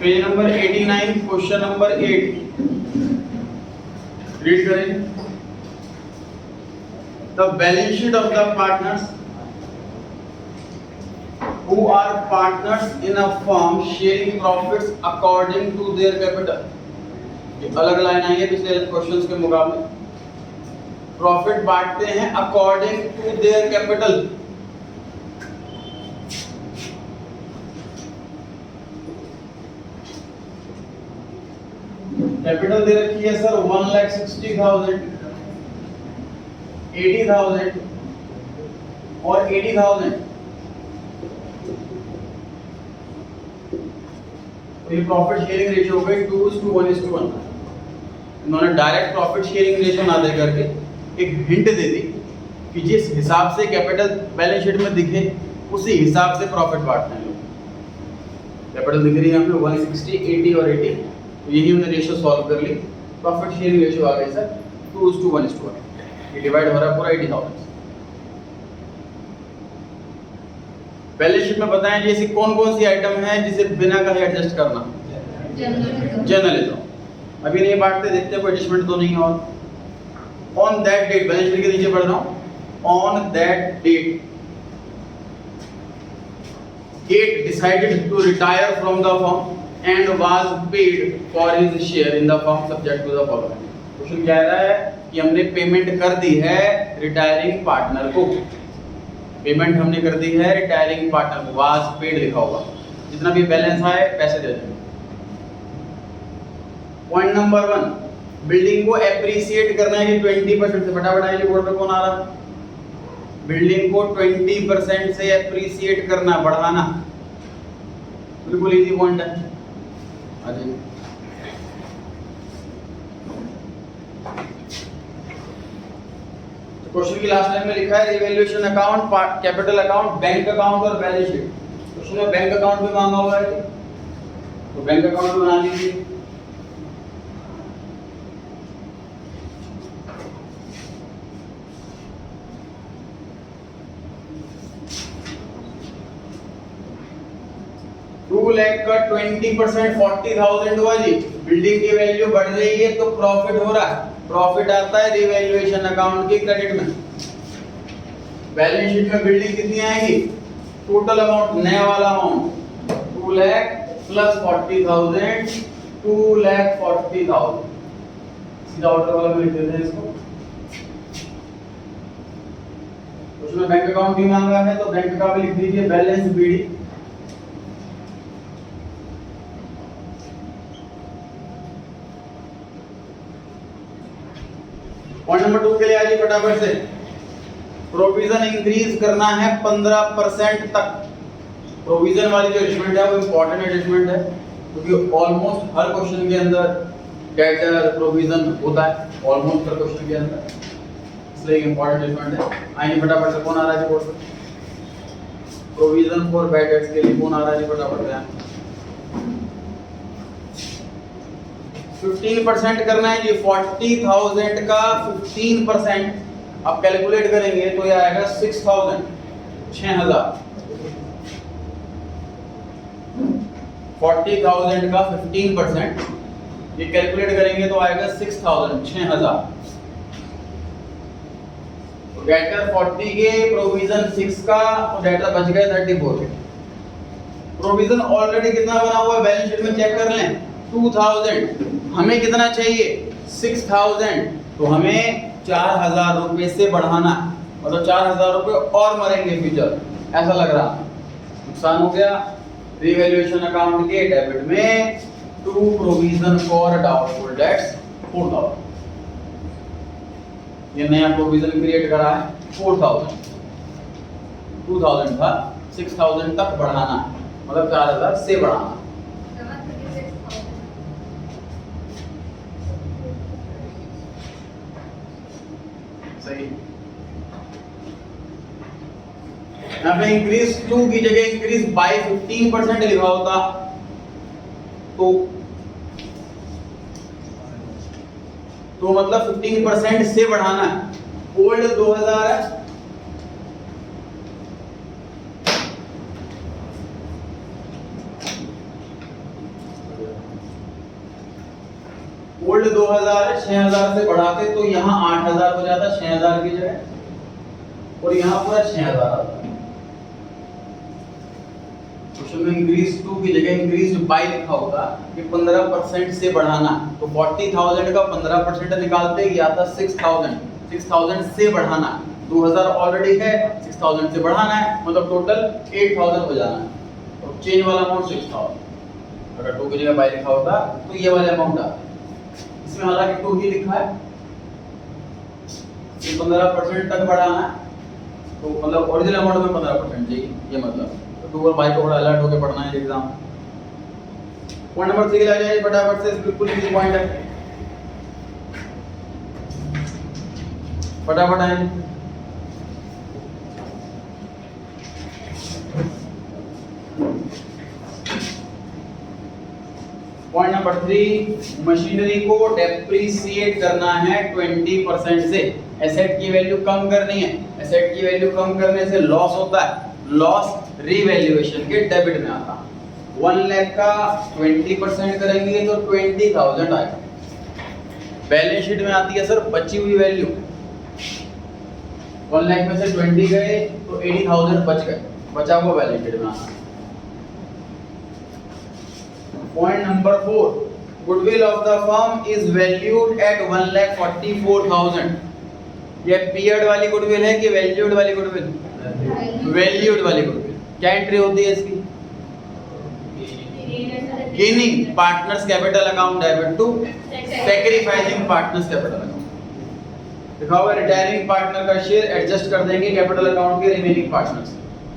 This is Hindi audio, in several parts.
Page number 89, question number 8 read करें। The balance sheet of the partners who are partners in a firm sharing profits according to their capital। ये अलग लाइन आई है पिछले क्वेश्चंस के मुकाबले। प्रॉफिट बांटते हैं according to their capital. Capital दे रखी है सर 1,60,000, 80,000 और 80,000। तो ये प्रॉफिट शेयरिंग रेशियो हो गई 2:1:1। इन्होंने डायरेक्ट प्रॉफिट शेयरिंग रेशियो ना दे करके एक हिंट दे दी कि जिस हिसाब से कैपिटल बैलेंस शीट में दिखे उसी हिसाब से प्रॉफिट बांटते हैं लोग। कैपिटल दिख रही है हमें 160, 80 और 80, तो यही हमने रेशियो सॉल्व कर ली। प्रॉफिट शेयरिंग रेशियो आ गई सर 2:1:1। ये डिवाइड हो रहा है पूरा 80,000। बैलेंस शीट में बताएं जी ऐसी कौन कौन सी आइटम है जिसे बिना कहे एडजस्ट करना। जर्नलिज्म। अभी नहीं बांटते, देखते हैं कोई एडजस्टमेंट तो नहीं। और on that date, balance sheet के नीचे पढ़ रहा हूं, on that date Gate decided to retire from the firm and was paid for his share in the firm subject to the following. Question कह रहा है कि हमने पेमेंट कर दी है रिटायरिंग पार्टनर को। पेमेंट हमने कर दी है रिटायरिंग पार्टनर को, वाज पेड लिखा होगा। जितना भी बैलेंस आए पैसे दे देंगे। पॉइंट नंबर 1, बिल्डिंग को एप्रिसिएट करना है कि 20% से। फटाफट आइए बोर्ड पे कौन आ रहा है। बिल्डिंग को 20% से एप्रिसिएट करना, बढ़ाना। बिल्कुल इजी पॉइंट है। अजय क्वेश्चन की लास्ट लाइन में लिखा है revaluation account, capital account, bank account और बैलेंस शीट। क्वेश्चन में बैंक अकाउंट भी मांगा हुआ है, तो बैंक अकाउंट बना लीजिए। टू लाख का 20% 40,000 हुआ जी। बिल्डिंग की वैल्यू बढ़ रही है तो प्रॉफिट हो रहा है। प्रॉफिट आता है रिवैल्यूएशन अकाउंट के क्रेडिट में। बैलेंस शीट में बिल्डिंग कितनी आएगी, टोटल अमाउंट नया वाला अमाउंट 2 लाख प्लस 40,000, 2,40,000। सीधा ऑर्डर वाला में लिख देते हैं इसको। उसमें बैंक अकाउंट भी मांगा है तो बैंक का भी लिख दीजिए, बैलेंस बीडी। पॉइंट नंबर 2 के लिए आइए फटाफट से। प्रोविजन इंक्रीज करना है 15% तक। प्रोविजन वाली जो एडजस्टमेंट है वो इंपॉर्टेंट एडजस्टमेंट है, क्योंकि ऑलमोस्ट हर क्वेश्चन के अंदर डेटर प्रोविजन होता है, ऑलमोस्ट हर क्वेश्चन के अंदर, इसलिए इंपॉर्टेंट एडजस्टमेंट है। आइए फटाफट से कौन आ रहा है बोर्ड पर। प्रोविजन फॉर बैड डेट्स के लिए कौन आ रहा है फटाफट से। 15% करना है जी। 40,000 का 15% अब कैलकुलेट करेंगे तो ये आएगा 6,000, 6,000। 40,000 का 15% ये कैलकुलेट करेंगे तो आएगा 6,000, 6,000। तो डेटर 40 के, प्रोविजन 6 का, तो डेटर बच गए 34 के। प्रोविजन ऑलरेडी कितना बना हुआ है बैलेंस शीट में चेक कर लें, 2,000। हमें कितना चाहिए 6,000, तो हमें 4,000 रुपए से बढ़ाना, मतलब 4,000 रुपए और मरेंगे फ्यूचर, ऐसा लग रहा। नुकसान हो गया। रिवैल्यूएशन अकाउंट के डेबिट में to provision for doubtful debts 4,000। ये नया प्रोविजन क्रिएट करा है 4,000। 2,000 था, 6,000 तक बढ़ाना, मतलब 4,000 से बढ़ाना। सही। यहाँ पे इंक्रीज 2 की जगह इंक्रीज बाय 15% लिखा होता तो मतलब 15% से बढ़ाना है। ओल्ड 2,000 है, 2000 है, 6000 से बढ़ाते तो यहाँ 8000 हो जाता 6000 की जगह, और यहाँ पूरा 6000 आता। क्वेश्चन में इंक्रीज टू की जगह इंक्रीज बाय लिखा होगा कि 15% से बढ़ाना, तो 40,000 का 15% निकालते ही आता 6000, 6000 से बढ़ाना, 2000 ऑलरेडी है, 6000 से बढ़ाना है, मतलब टोटल 8000 हो जाना है, तो चेंज वाला अमाउंट 6000। अगर 2 की जगह बाय लिखा होता तो ये वाला अमाउंट आता, इसमें हालांकि 2 ही लिखा है, 15% तक बढ़ाना है, तो मतलब ओरिजिनल अमाउंट में 15% चाहिए, ये मतलब तो 2 और बाय को बड़ा अलर्ट होकर पढ़ना है एग्जाम। पॉइंट नंबर 3 आ जाए फटाफट से, बिल्कुल इजी पॉइंट है, फटाफट आए। पॉइंट नंबर 3, मशीनरी को डेप्रिसिएट करना है 20% से, एसेट की वैल्यू कम करनी है, एसेट की वैल्यू कम करने से लॉस होता है, लॉस रीवैल्यूएशन के डेबिट में आता है। 1 लाख का 20% करेंगे तो 20,000 आएगा, बैलेंस शीट में आती है सर बची हुई वैल्यू, 1 लाख में से 20 गए तो 80,000 बच गए, बचा हुआ बैलेंस शीट में आता है। Point number 4, goodwill of the firm is valued at 1,44,000। ये पीरियड वाली गुडविल है कि वैल्यूड वाली गुडविल? वैल्यूड वाली गुडविल। क्या एंट्री होती है इसकी? Gaining partners capital account debit to sacrificing partners capital account. लिखा हुआ रिटायरिंग पार्टनर का शेयर एडजस्ट कर देंगे कैपिटल अकाउंट के रिमेनिंग पार्टनर्स।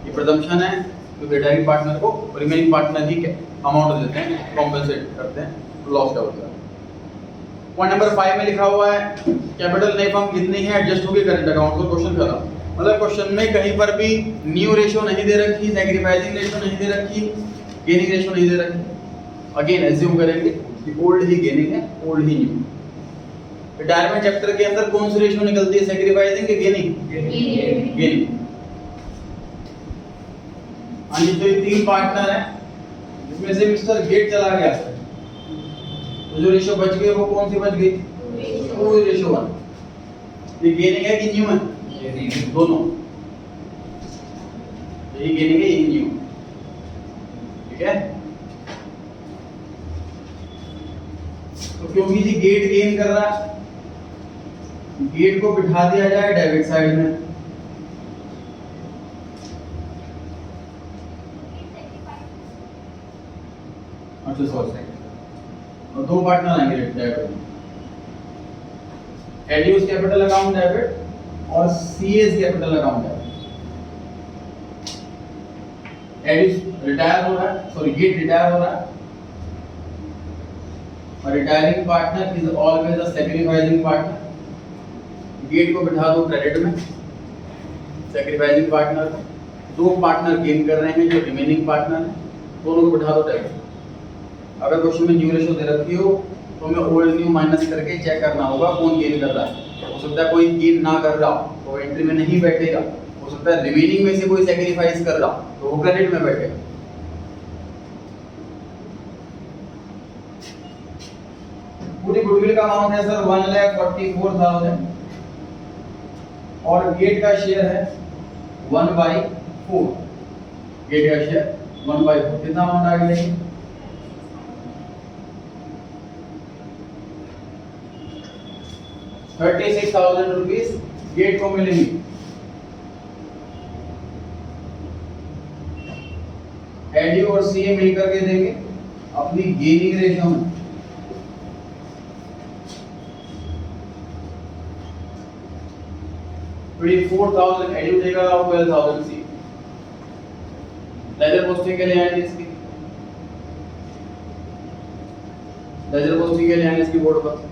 ये प्रिजम्पशन है क्योंकि रिटायरिंग पार्टनर को रिमेनिंग पार्टनर ही अमाउंट देते हैं, कॉम्पेंसेट करते हैं लॉस का होता है। पॉइंट नंबर 5 में लिखा हुआ है कैपिटल नई फर्म कितनी है एडजस्ट होगी करंट अकाउंट को। क्वेश्चन खत्म। मतलब क्वेश्चन में कहीं पर भी न्यू रेशियो नहीं दे रखी, सैक्रिफाइसिंग रेशियो नहीं दे रखी, गेनिंग रेशियो नहीं दे रखी। अगेन एज्यूम करेंगे कि ओल्ड ही गेनिंग है, ओल्ड ही न्यू। रिटायरमेंट चैप्टर के अंदर कौन सी रेशियो निकलती है, सैक्रिफाइसिंग या गेनिंग? गेनिंग। अन्य जो 3 पार्टनर है जिसमें से मिस्टर गेट चला गया तो जो रेशियो बच गई वो कौन सी बच गई? 2:1। ये गेनिंग है कि न्यू है? दोनों। यही गेनिंग है, यही न्यू। ठीक है, तो क्योंकि जी गेट गेन कर रहा है, गेट को बिठा दिया जाए डेबिट साइड में। अच्छा सॉरी, और 2 पार्टनर आएंगे डेबिट में, एडयूस कैपिटल अकाउंट डेबिट और सीएस कैपिटल अकाउंट डेबिट। एडयूस रिटायर हो रहा है, सॉरी गेट रिटायर हो रहा है, और retiring partner is always a sacrificing partner. Gate को बिठा दो क्रेडिट में, सैक्रिफाइसिंग पार्टनर। 2 पार्टनर गेन कर रहे हैं जो रिमेनिंग पार्टनर है, दोनों को बिठा दो डेबिट। अगर क्वेश्चन में न्यू रेशियो दे रखी हो तो हमें ओल्ड न्यू माइनस करके चेक करना होगा कौन गेन कर रहा है। हो सकता है कोई गेन ना कर रहा हो तो एंट्री में नहीं बैठेगा, हो सकता है रिमेनिंग में से कोई सैक्रिफाइस कर रहा हो तो वो क्रेडिट में बैठेगा। पूरी गुडविल का अमाउंट है सर 1,44,000 और गेट का शेयर है 1/4। गेट का शेयर 1/4 कितना अमाउंट आ गया? 36,000 रुपीज गेट को मिलेंगे। एडयू और सीए मिलकर के देंगे अपनी गेनिंग रेशियो में। फिर 4,000 एडयू देगा और 12,000 सी। लेजर पोस्टिंग के लिए आएंगे इसकी, लेजर पोस्टिंग के लिए आएंगे इसकी बोर्ड पर।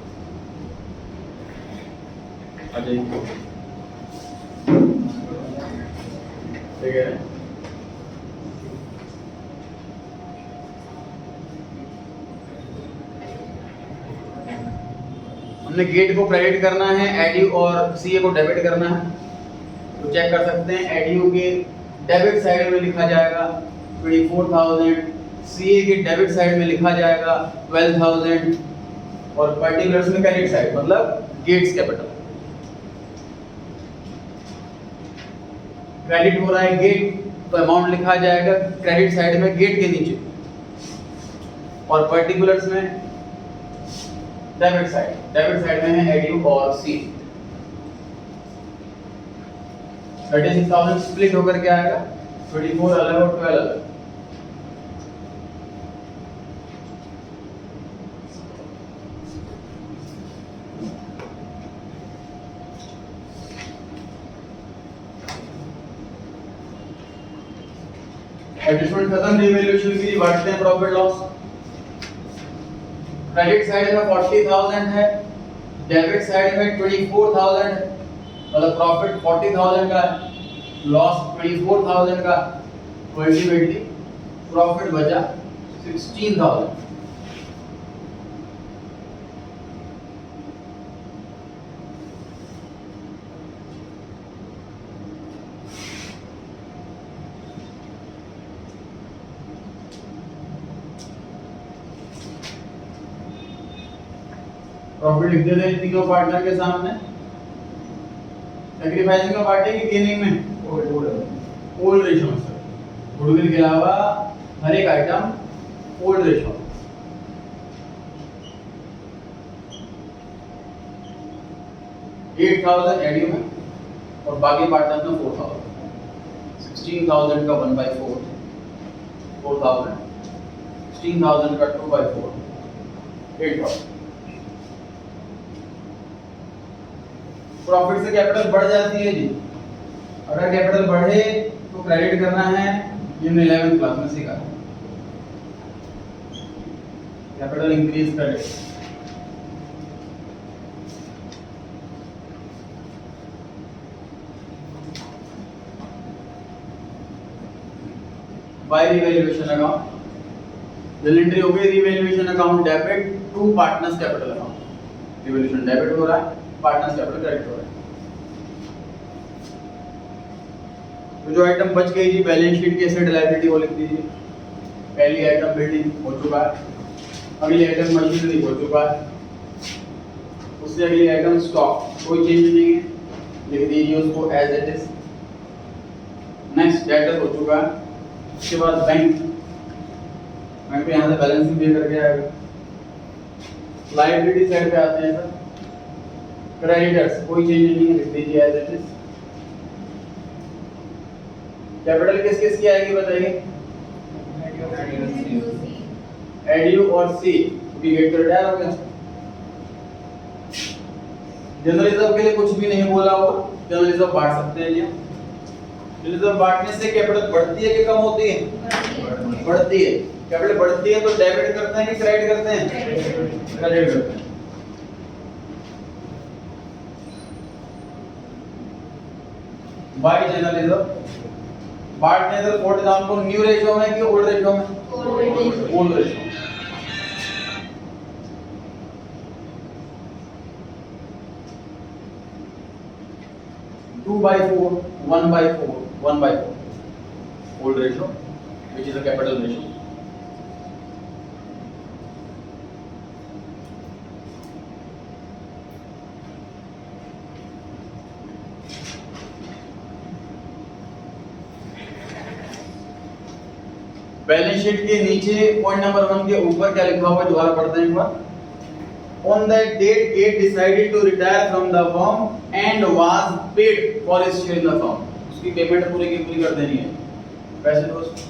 ठीक है, हमने गेट को क्रेडिट करना है, एडयू और सीए को डेबिट करना है, तो चेक कर सकते हैं। एडयू के डेबिट साइड में लिखा जाएगा 24,000, सीए के डेबिट साइड में लिखा जाएगा 12,000, और पर्टिकुलर्स में क्रेडिट साइड मतलब गेट्स कैपिटल। क्रेडिट हो रहा है गेट तो अमाउंट लिखा जाएगा क्रेडिट साइड में गेट के नीचे, और पर्टिकुलर्स में डेबिट साइड में है एडयू और सी। 36,000 स्प्लिट होकर के आएगा 24 अलग और 12 अलग। एडजस्टमेंट खत्म, रिवैल्यूएशन के लिए बढ़ते हैं प्रॉफिट लॉस। क्रेडिट साइड में 40,000 है, डेबिट साइड में 24,000 है, मतलब प्रॉफिट 40,000 का है, लॉस 24,000 का, अल्टीमेटली प्रॉफिट बचा 16,000। प्रॉफिट लिख देते हैं तीनों पार्टनर के सामने। सैक्रिफाइसिंग में पार्टी की गेनिंग में ओल्ड रेशियो में सर, गुडविल के अलावा हर एक आइटम ओल्ड रेशियो। $8,000 एडयू में और बाकी पार्टनर में 4,000। 16,000 का 1/4, 4,000, 16,000 का 2/4, 8,000। प्रॉफिट से कैपिटल बढ़ जाती है जी। अगर कैपिटल बढ़े तो क्रेडिट करना है, ये हमने 11th क्लास में सीखा है। Capital increase credit. By revaluation account, जल एंट्री हो गई revaluation account debit to partners capital account. Revaluation debit हो रहा है, पार्टनर्स कैपिटल क्रेडिट हो रहा है। तो जो आइटम बच गई जी बैलेंस शीट की एसेट लायबिलिटी वो लिख दीजिए। पहली आइटम बिल्डिंग हो चुका है, अगली आइटम मशीनरी हो चुका है, उससे अगली आइटम स्टॉक, कोई चेंज नहीं है, लिख दीजिए उसको as it is. Next debtor हो चुका है, उसके बाद बैंक पे यहाँ से बैलेंसिंग पे करके आएगा। लायबिलिटी साइड पे आते हैं सर, क्रेडिटर्स कोई चेंज नहीं है, लिख दीजिए एज इट इज। कैपिटल किस किस की आएगी बताइए? एडयू और सी, क्योंकि गेट का रिटायर हो गया। जनरल रिजर्व के लिए कुछ भी नहीं बोला हो, जनरल रिजर्व बांट सकते हैं जी। जनरल रिजर्व बांटने से कैपिटल बढ़ती है कि कम होती है? बढ़ती है। कैपिटल बढ़ती है तो डेबिट करते हैं कि क्रेडिट करते हैं? क्रेडिट करते हैं। बाय जनरल रिजर्व बांटने से 40,000 को न्यू रेशियो में कि ओल्ड रेशियो में? Old ratio. Two by four, 1/4, 1/4 old ratio, which is a capital ratio. Balance sheet के नीचे पॉइंट नंबर 1 के ऊपर क्या लिखा हुआ है, दोबारा पढ़ते हैं एक बार। On that date, Kate decided to retire from the firm and was paid for his share in the firm. उसकी पेमेंट पूरी की पूरी कर देनी है। पैसे दोस्त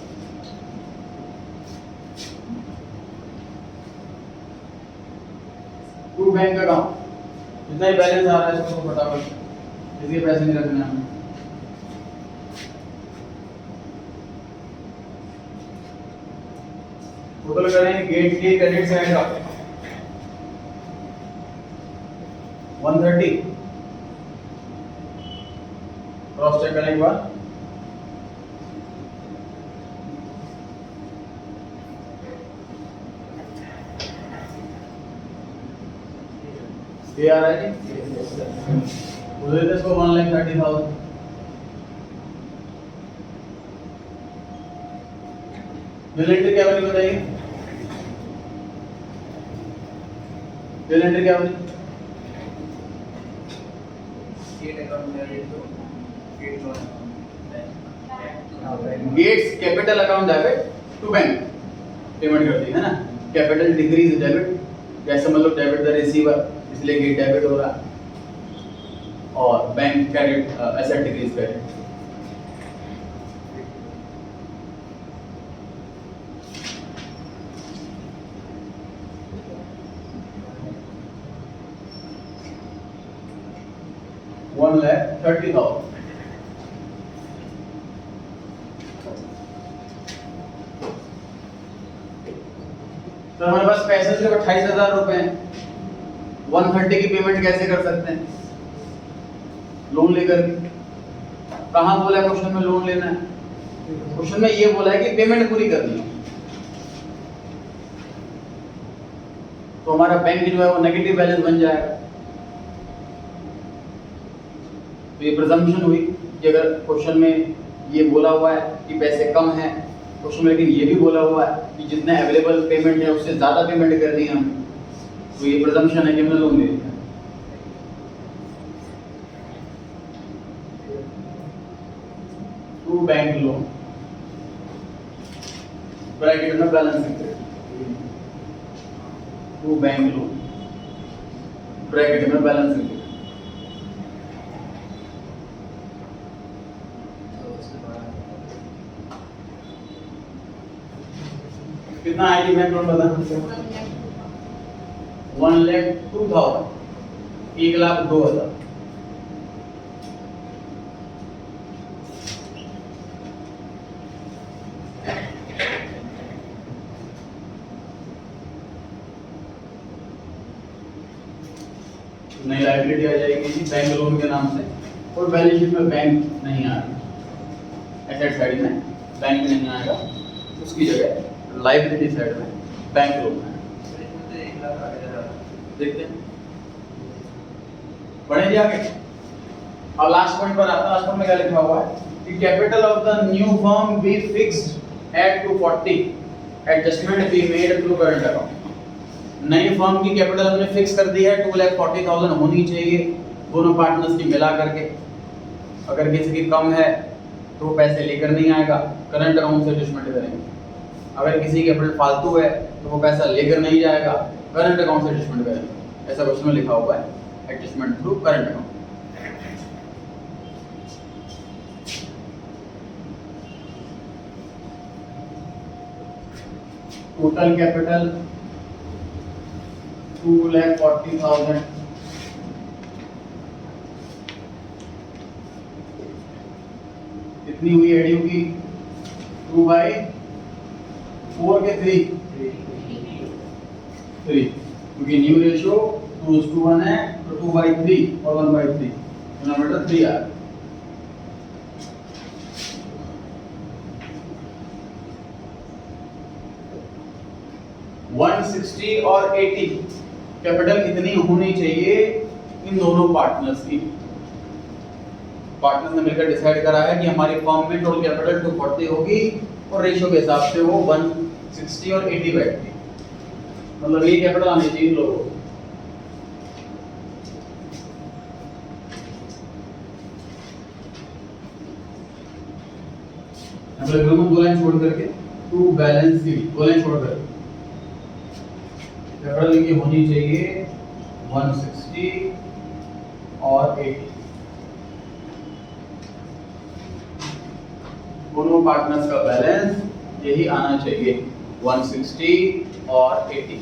टू बैंक अकाउंट, जितना ही बैलेंस आ रहा है इसको फटाफट, इसके पैसे नहीं रखने हमें। टोटल करेंगे गेट के क्रेडिट साइड का 130, क्रॉस चेक करने के बाद ये आ रहा है जी, उधर इसको 1,30,000। रिलेटेड क्या वैल्यू बताइए? बिल एंट्री क्या होगी? Gate's capital account debit to bank payment करती है ना, कैपिटल डिक्रीज डेबिट, जैसे मतलब डेबिट द रिसीवर इसलिए गेट डेबिट हो रहा, और bank credit asset decrease credit. $1,30,000 तो हमारे पास पैसे सिर्फ 28,000 रुपए हैं, 130 की पेमेंट कैसे कर सकते हैं? लोन लेकर के। कहाँ बोला है क्वेश्चन में लोन लेना है? क्वेश्चन में ये बोला है कि पेमेंट पूरी करनी है, तो हमारा बैंक जो है वो नेगेटिव बैलेंस बन जाएगा। तो ये प्रिजम्पशन हुई कि अगर क्वेश्चन में ये बोला हुआ है कि पैसे कम हैं क्वेश्चन में, लेकिन ये भी बोला हुआ है कि जितने अवेलेबल पेमेंट है उससे ज़्यादा पेमेंट करनी है हम, तो ये प्रिजम्पशन है कि हमने लोन ले लिया। टू बैंक लोन ब्रैकेट में बैलेंस लिखते हैं, टू बैंक लोन ब्रैकेट में बैलेंस लिखते हैं। कितना आईडी बैंक लोन बता? 1,02,000, 1,02,000। नई लायबिलिटी आ जाएगी जी बैंक लोन के नाम से, और बैलेंस शीट में बैंक नहीं आएगा, एसेट साइड में बैंक नहीं आएगा, उसकी जगह लायबिलिटी साइड में बैंक लोन है। देखते हैं बढ़े जी आगे। अब लास्ट पॉइंट पर आता है। लास्ट पॉइंट में क्या लिखा हुआ है कि capital of the new firm be fixed at 240, adjustment be made through current account. नई फर्म की कैपिटल हमने फिक्स कर दी है, 2,40,000 होनी चाहिए दोनों पार्टनर्स की मिला करके। अगर किसी की कम है तो पैसे लेकर नहीं आएगा, करंट अकाउंट से एडजस्टमेंट करेंगे। अगर किसी की कैपिटल फालतू है तो वो पैसा लेकर नहीं जाएगा, करंट अकाउंट से एडजस्टमेंट करेंगे। ऐसा क्वेश्चन में लिखा हुआ है, adjustment through current account. Total capital 2,40,000, कितनी हुई एडीयू की? 2/4 के 3, क्योंकि न्यू रेशियो 2:1 है, तो 2/3 और 1/3, डिनोमिनेटर 3 आ। 160 और 80 कैपिटल इतनी होनी चाहिए इन दोनों पार्टनर्स की। पार्टनर्स ने मिलकर डिसाइड करा है कि हमारी फर्म में टोटल कैपिटल 240 होगी और रेशियो के हिसाब से वो 160 और 80 बैठती, मतलब ये कैपिटल आनी चाहिए इन लोगों को। दो लाइन छोड़ करके टू बैलेंस की दो लाइन छोड़ करके कैपिटल की होनी चाहिए 160 और 80, दोनों पार्टनर्स का बैलेंस यही आना चाहिए 160 और 80।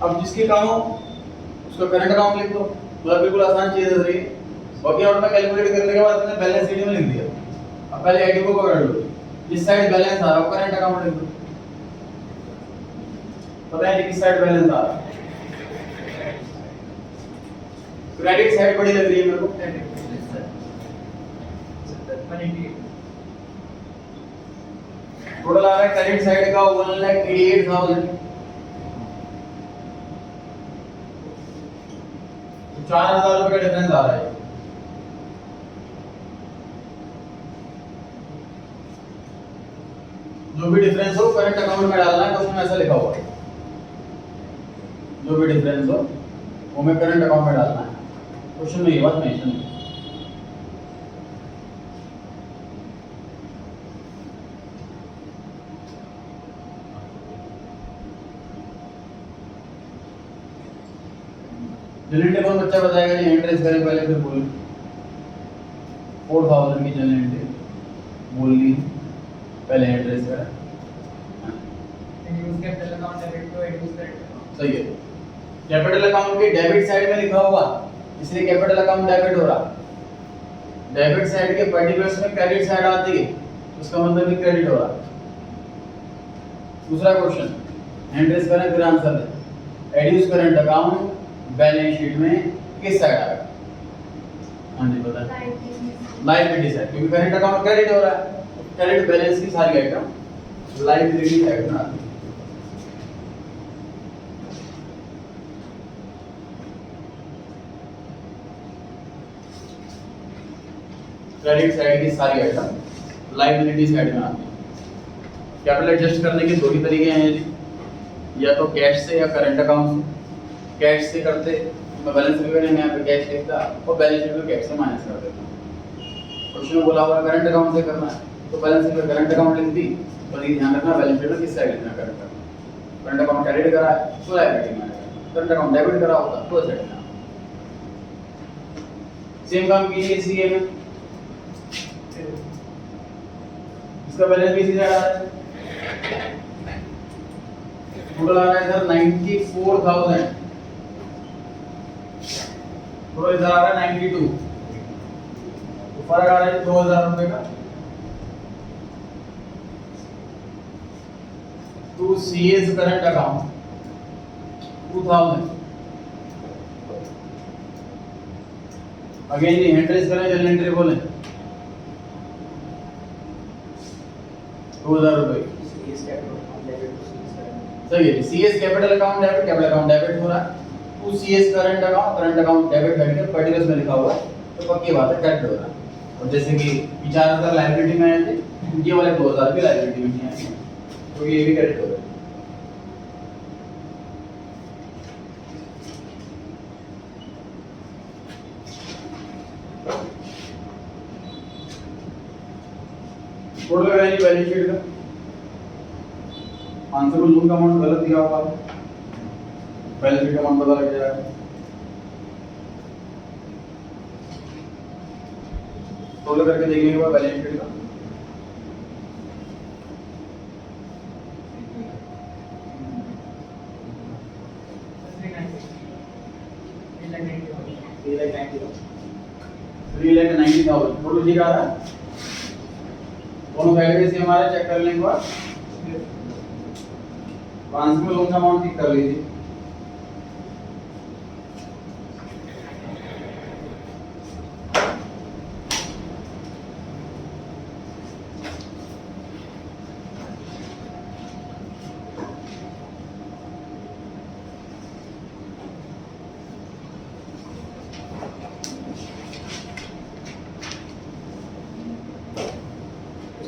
अब जिसके काम हो उसका करंट अकाउंट लिख दो, मतलब बिल्कुल आसान चीज है ये। वर्किंग आउट में कैलकुलेट करने के बाद मैंने बैलेंस शीट में लिख दिया। अब पहले आईडी को पकड़ लो, जिस साइड बैलेंस आ रहा है करंट अकाउंट लिख दो। पता है किस साइड बैलेंस आ रहा है? क्रेडिट साइड बड़ी लग रही है मेरे को, टोटल आ रहा है क्रेडिट साइड का 1,88,000, 4,000 रुपए का डिफरेंस आ रहा है। जो भी डिफरेंस हो करंट अकाउंट में डालना है, क्वेश्चन में ऐसा लिखा हुआ है, जो भी डिफरेंस हो वो हमें करंट अकाउंट में डालना है, क्वेश्चन में ये बात मेंशन है। जनरल कौन बच्चा बताएगा? नहीं हैंड रेज करें पहले, फिर बोल। 4000 की जनरल बोल ली, पहले हैंड रेज करें। Use capital account debit to use current. सही है, कैपिटल अकाउंट के डेबिट साइड में लिखा हुआ, इसलिए कैपिटल अकाउंट डेबिट हो रहा। डेबिट साइड के पर्टिकुलर्स में क्रेडिट साइड आती है, उसका मतलब भी क्रेडिट हो रहा। दूसरा क्वेश्चन हैंड रेज करें फिर आंसर दें। एड्यूस करंट अकाउंट बैलेंस शीट में किस साइड आएगा? हाँ जी बता। लायबिलिटी साइड, क्योंकि करंट अकाउंट क्रेडिट हो रहा है, क्रेडिट बैलेंस की सारी आइटम लायबिलिटी साइड में आती है। क्रेडिट साइड की सारी आइटम लायबिलिटी साइड में आती है। कैपिटल एडजस्ट करने के दो ही तरीके हैं जी, या तो कैश से या करंट अकाउंट से। कैश से करते मैं बैलेंस शीट में यहाँ पे कैश लिखता और बैलेंस शीट में कैश से माइनस कर देता। क्वेश्चन में बोला हुआ करंट अकाउंट से करना है, तो बैलेंस शीट में करंट अकाउंट लिख दी, और ये ध्यान रखना बैलेंस शीट में किस साइड लिखना current account. Current account credit करा है तो लायबिलिटी में आएगा, करंट अकाउंट डेबिट करा होता तो साइड में। सेम काम कीजिए सीए में, इसका बैलेंस भी इसी साइड आ रहा है, टोटल आ रहा है इधर 94,000, तो इधर आ रहा है 92, तो फर्क आ रहा है 2000 रुपए का। To CS current account 2000, again जी हैंड रेज करें, जनरल एंट्री बोले 2000 रुपए। सही है, CS capital account debit, capital account debit हो रहा है। To CS current account debit करके पर्टिकुलर्स में लिखा हुआ है, तो पक्की बात है करेक्ट हो रहा है। और जैसे कि 4000 लायबिलिटी में आए थे, ये वाले 2000 भी लायबिलिटी में नहीं आए, तो ये भी करेक्ट हो रहा है। टोटल वैल्यू बैलेंस शीट का आंसर को लोन का अमाउंट गलत दिया हुआ है, बैलेंस शीट का अमाउंट पता लग जाएगा। टोटल करके देखेंगे वो बैलेंस शीट का, $3,90,000 टोटल ठीक आ रहा है। दोनों साइड से हमारे चेक कर लेंगे बाद ट्रांसफर में लोन का अमाउंट ठीक कर लीजिए।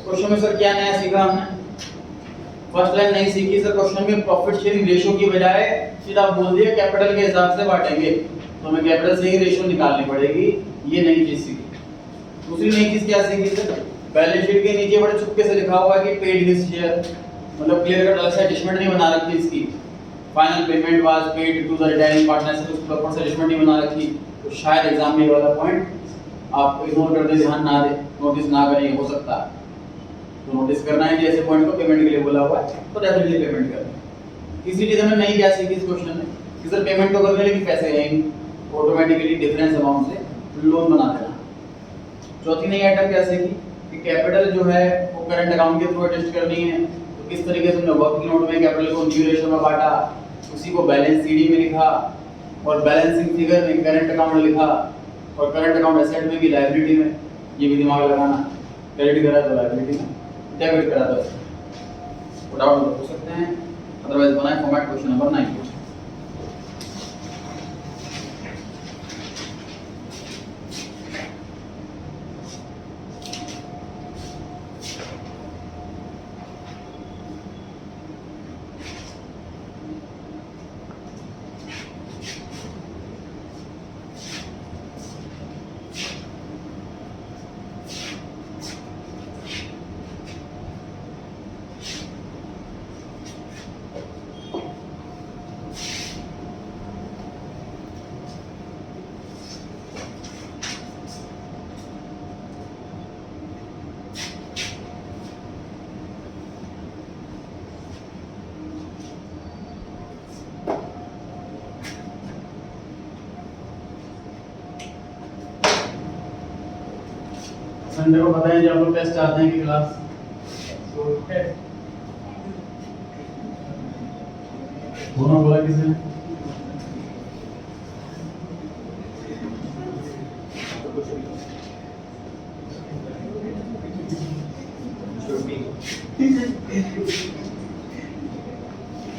क्वेश्चन में सर क्या नया सीखा हमने? फर्स्ट लाइन नहीं सीखी सर, क्वेश्चन में प्रॉफिट शेयरिंग रेशियो की बजाय सीधा बोल दिया कैपिटल के हिसाब से बांटेंगे, तो हमें कैपिटल से ही रेशियो निकालनी पड़ेगी, ये नई चीज सीखी। दूसरी नई चीज क्या सीखी सर? बैलेंस शीट के नीचे बड़े चुपके से लिखा हुआ है कि पेड हिज शेयर, मतलब क्लियर कट अलग से एडजस्टमेंट नहीं बना रखी इसकी, final payment was paid to the retiring partners, उसके ऊपर से एडजस्टमेंट नहीं बना रखी, तो शायद एग्जाम में ये वाला पॉइंट आप इग्नोर कर दे, ध्यान ना दे, नोटिस ना करें, हो सकता है तो नोटिस करना है कि ऐसे पॉइंट को पेमेंट के लिए बोला हुआ है तो डेफिनेटली पेमेंट करना। तीसरी चीज हमें नहीं क्या सीखी इस क्वेश्चन में कि सर पेमेंट तो करने लेकिन पैसे हैं ऑटोमेटिकली डिफरेंस अमाउंट से लोन बना देना। चौथी नई आइटम क्या सीखी कि कैपिटल जो है वो करंट अकाउंट के थ्रू एडजस्ट करनी है, तो किस तरीके से हमने वर्किंग नोट में कैपिटल को न्यू रेशियो में बांटा, उसी को बैलेंस सीडी में लिखा और बैलेंसिंग फिगर में करंट अकाउंट में लिखा और करंट अकाउंट एसेट में भी लायबिलिटी में, ये भी दिमाग लगाना। क्रेडिट करा तो लायबिलिटी में, डेबिट करा तो डाउट हो सकते हैं, अदरवाइज बनाए फॉर्मेट क्वेश्चन नंबर 9। संडे को पता है जब आप लोग टेस्ट चाहते हैं कि क्लास दोनों बोला किसने?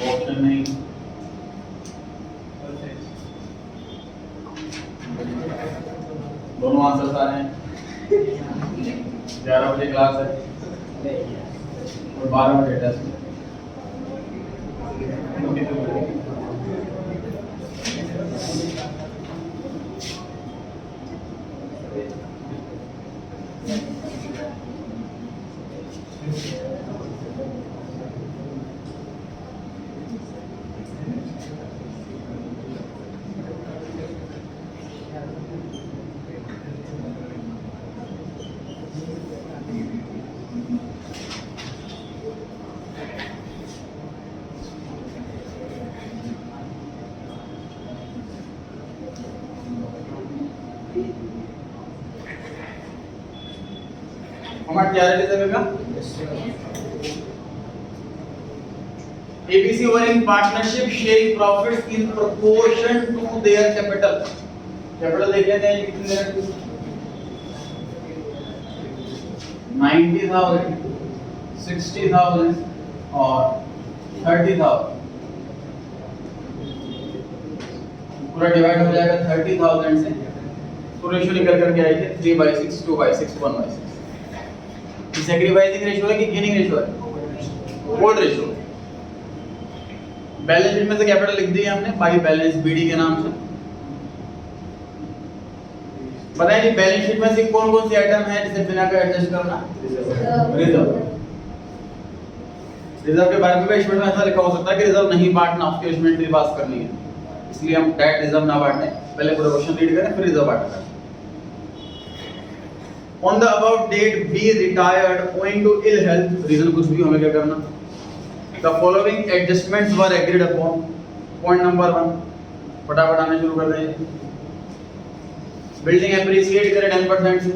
ऑप्शन नहीं, दोनों आंसर आ रहे हैं। 11 बजे क्लास है और 12 बजे टेस्ट है। हमारा क्या रेट है? ABC were in partnership sharing profits in proportion to their capital. Capital देख लेते हैं कितने? 90,000, 60,000 और 30,000। पूरा डिवाइड हो जाएगा 30,000 से। तो रेशियो निकल करके आएगी 3/6, 2/6, 1/6। सैक्रिफाइसिंग रेशियो है कि गेनिंग रेशियो है? Old ratio. बैलेंस शीट में से कैपिटल लिख दिया हमने बाई बैलेंस बीडी के नाम से। बताएं जी बैलेंस शीट में से कौन कौन सी आइटम है जिसे बिना का एडजस्ट करना? रिजर्व। रिजर्व के बारे में स्टेटमेंट में ऐसा लिखा हो सकता है कि रिजर्व नहीं बांटना, उसके स्टेटमेंट पास करनी है, इसलिए हम डायरेक्ट रिजर्व ना बांटने, पहले पूरा क्वेश्चन रीड करें फिर रिजर्व बांटना। On the above date B retired owing to ill health, reason कुछ भी हमें क्या करना? The following adjustments were agreed upon. Point number 1, फटाफट आने शुरू कर देंगे। बिल्डिंग एप्रिसिएट करें 10% से,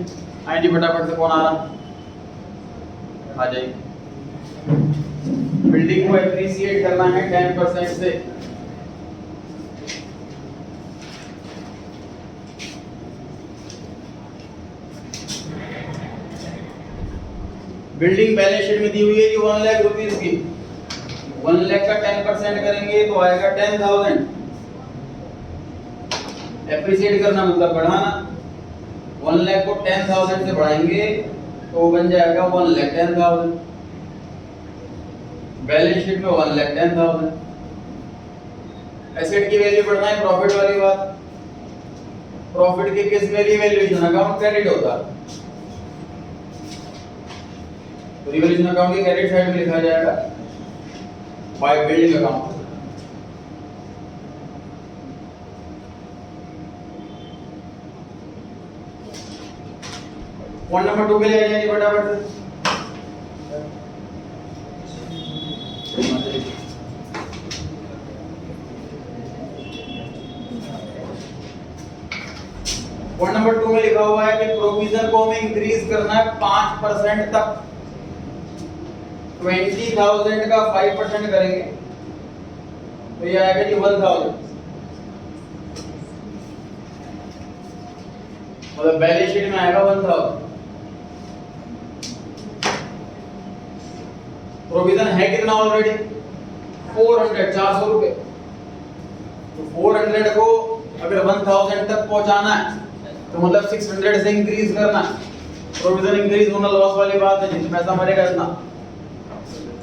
आए जी फटाफट से कौन आ रहा? आ जाइए। बिल्डिंग को एप्रिसिएट करना है 10% से। बिल्डिंग बैलेंस शीट में दी हुई है कि 1 लाख रुपीस की, 1 लाख का 10% करेंगे तो आएगा 10,000। एप्रिसिएट करना मतलब बढ़ाना, 1 लाख को 10,000 से बढ़ाएंगे तो बन जाएगा 1,10,000। बैलेंस शीट में 1,10,000। एसेट की वैल्यू बढ़ना है, प्रॉफिट वाली बात। प्रॉफिट की किस में रिवैल्यूएशन अकाउंट क्रेडिट होता है, तो रिवैल्यूएशन अकाउंट के क्रेडिट साइड में लिखा जाएगा by building account. Point number 2 के लिए आ जाइए फटाफट से। पॉइंट नंबर 2 में लिखा हुआ है कि प्रोविजन को हमें इंक्रीज करना है 5% तक। 20,000 का 5% करेंगे तो ये आएगा जी 1,000। मतलब बैलेंस शीट में आएगा 1,000। प्रोविजन है कितना ऑलरेडी? 400, 400 रुपए। तो 400 को अगर 1,000 तक पहुंचाना है तो मतलब 600 से इंक्रीज करना। प्रोविजन इंक्रीज होना लॉस वाली बात है, जितना पैसा मरेगा इतना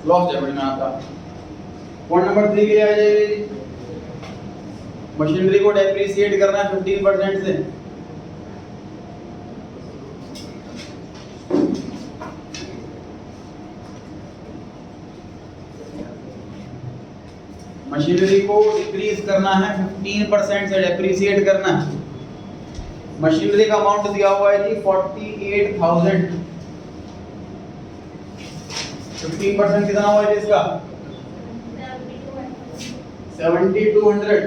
लॉस डेबिट में आता। पॉइंट नंबर 3 के लिए आ जाइए। मशीनरी को डेप्रिसिएट करना है 15% से। मशीनरी को डिक्रीज करना है 15% से, डेप्रिसिएट करना है। मशीनरी का अमाउंट दिया हुआ है जी 48,000। 15% कितना हुआ है इसका? 7,200।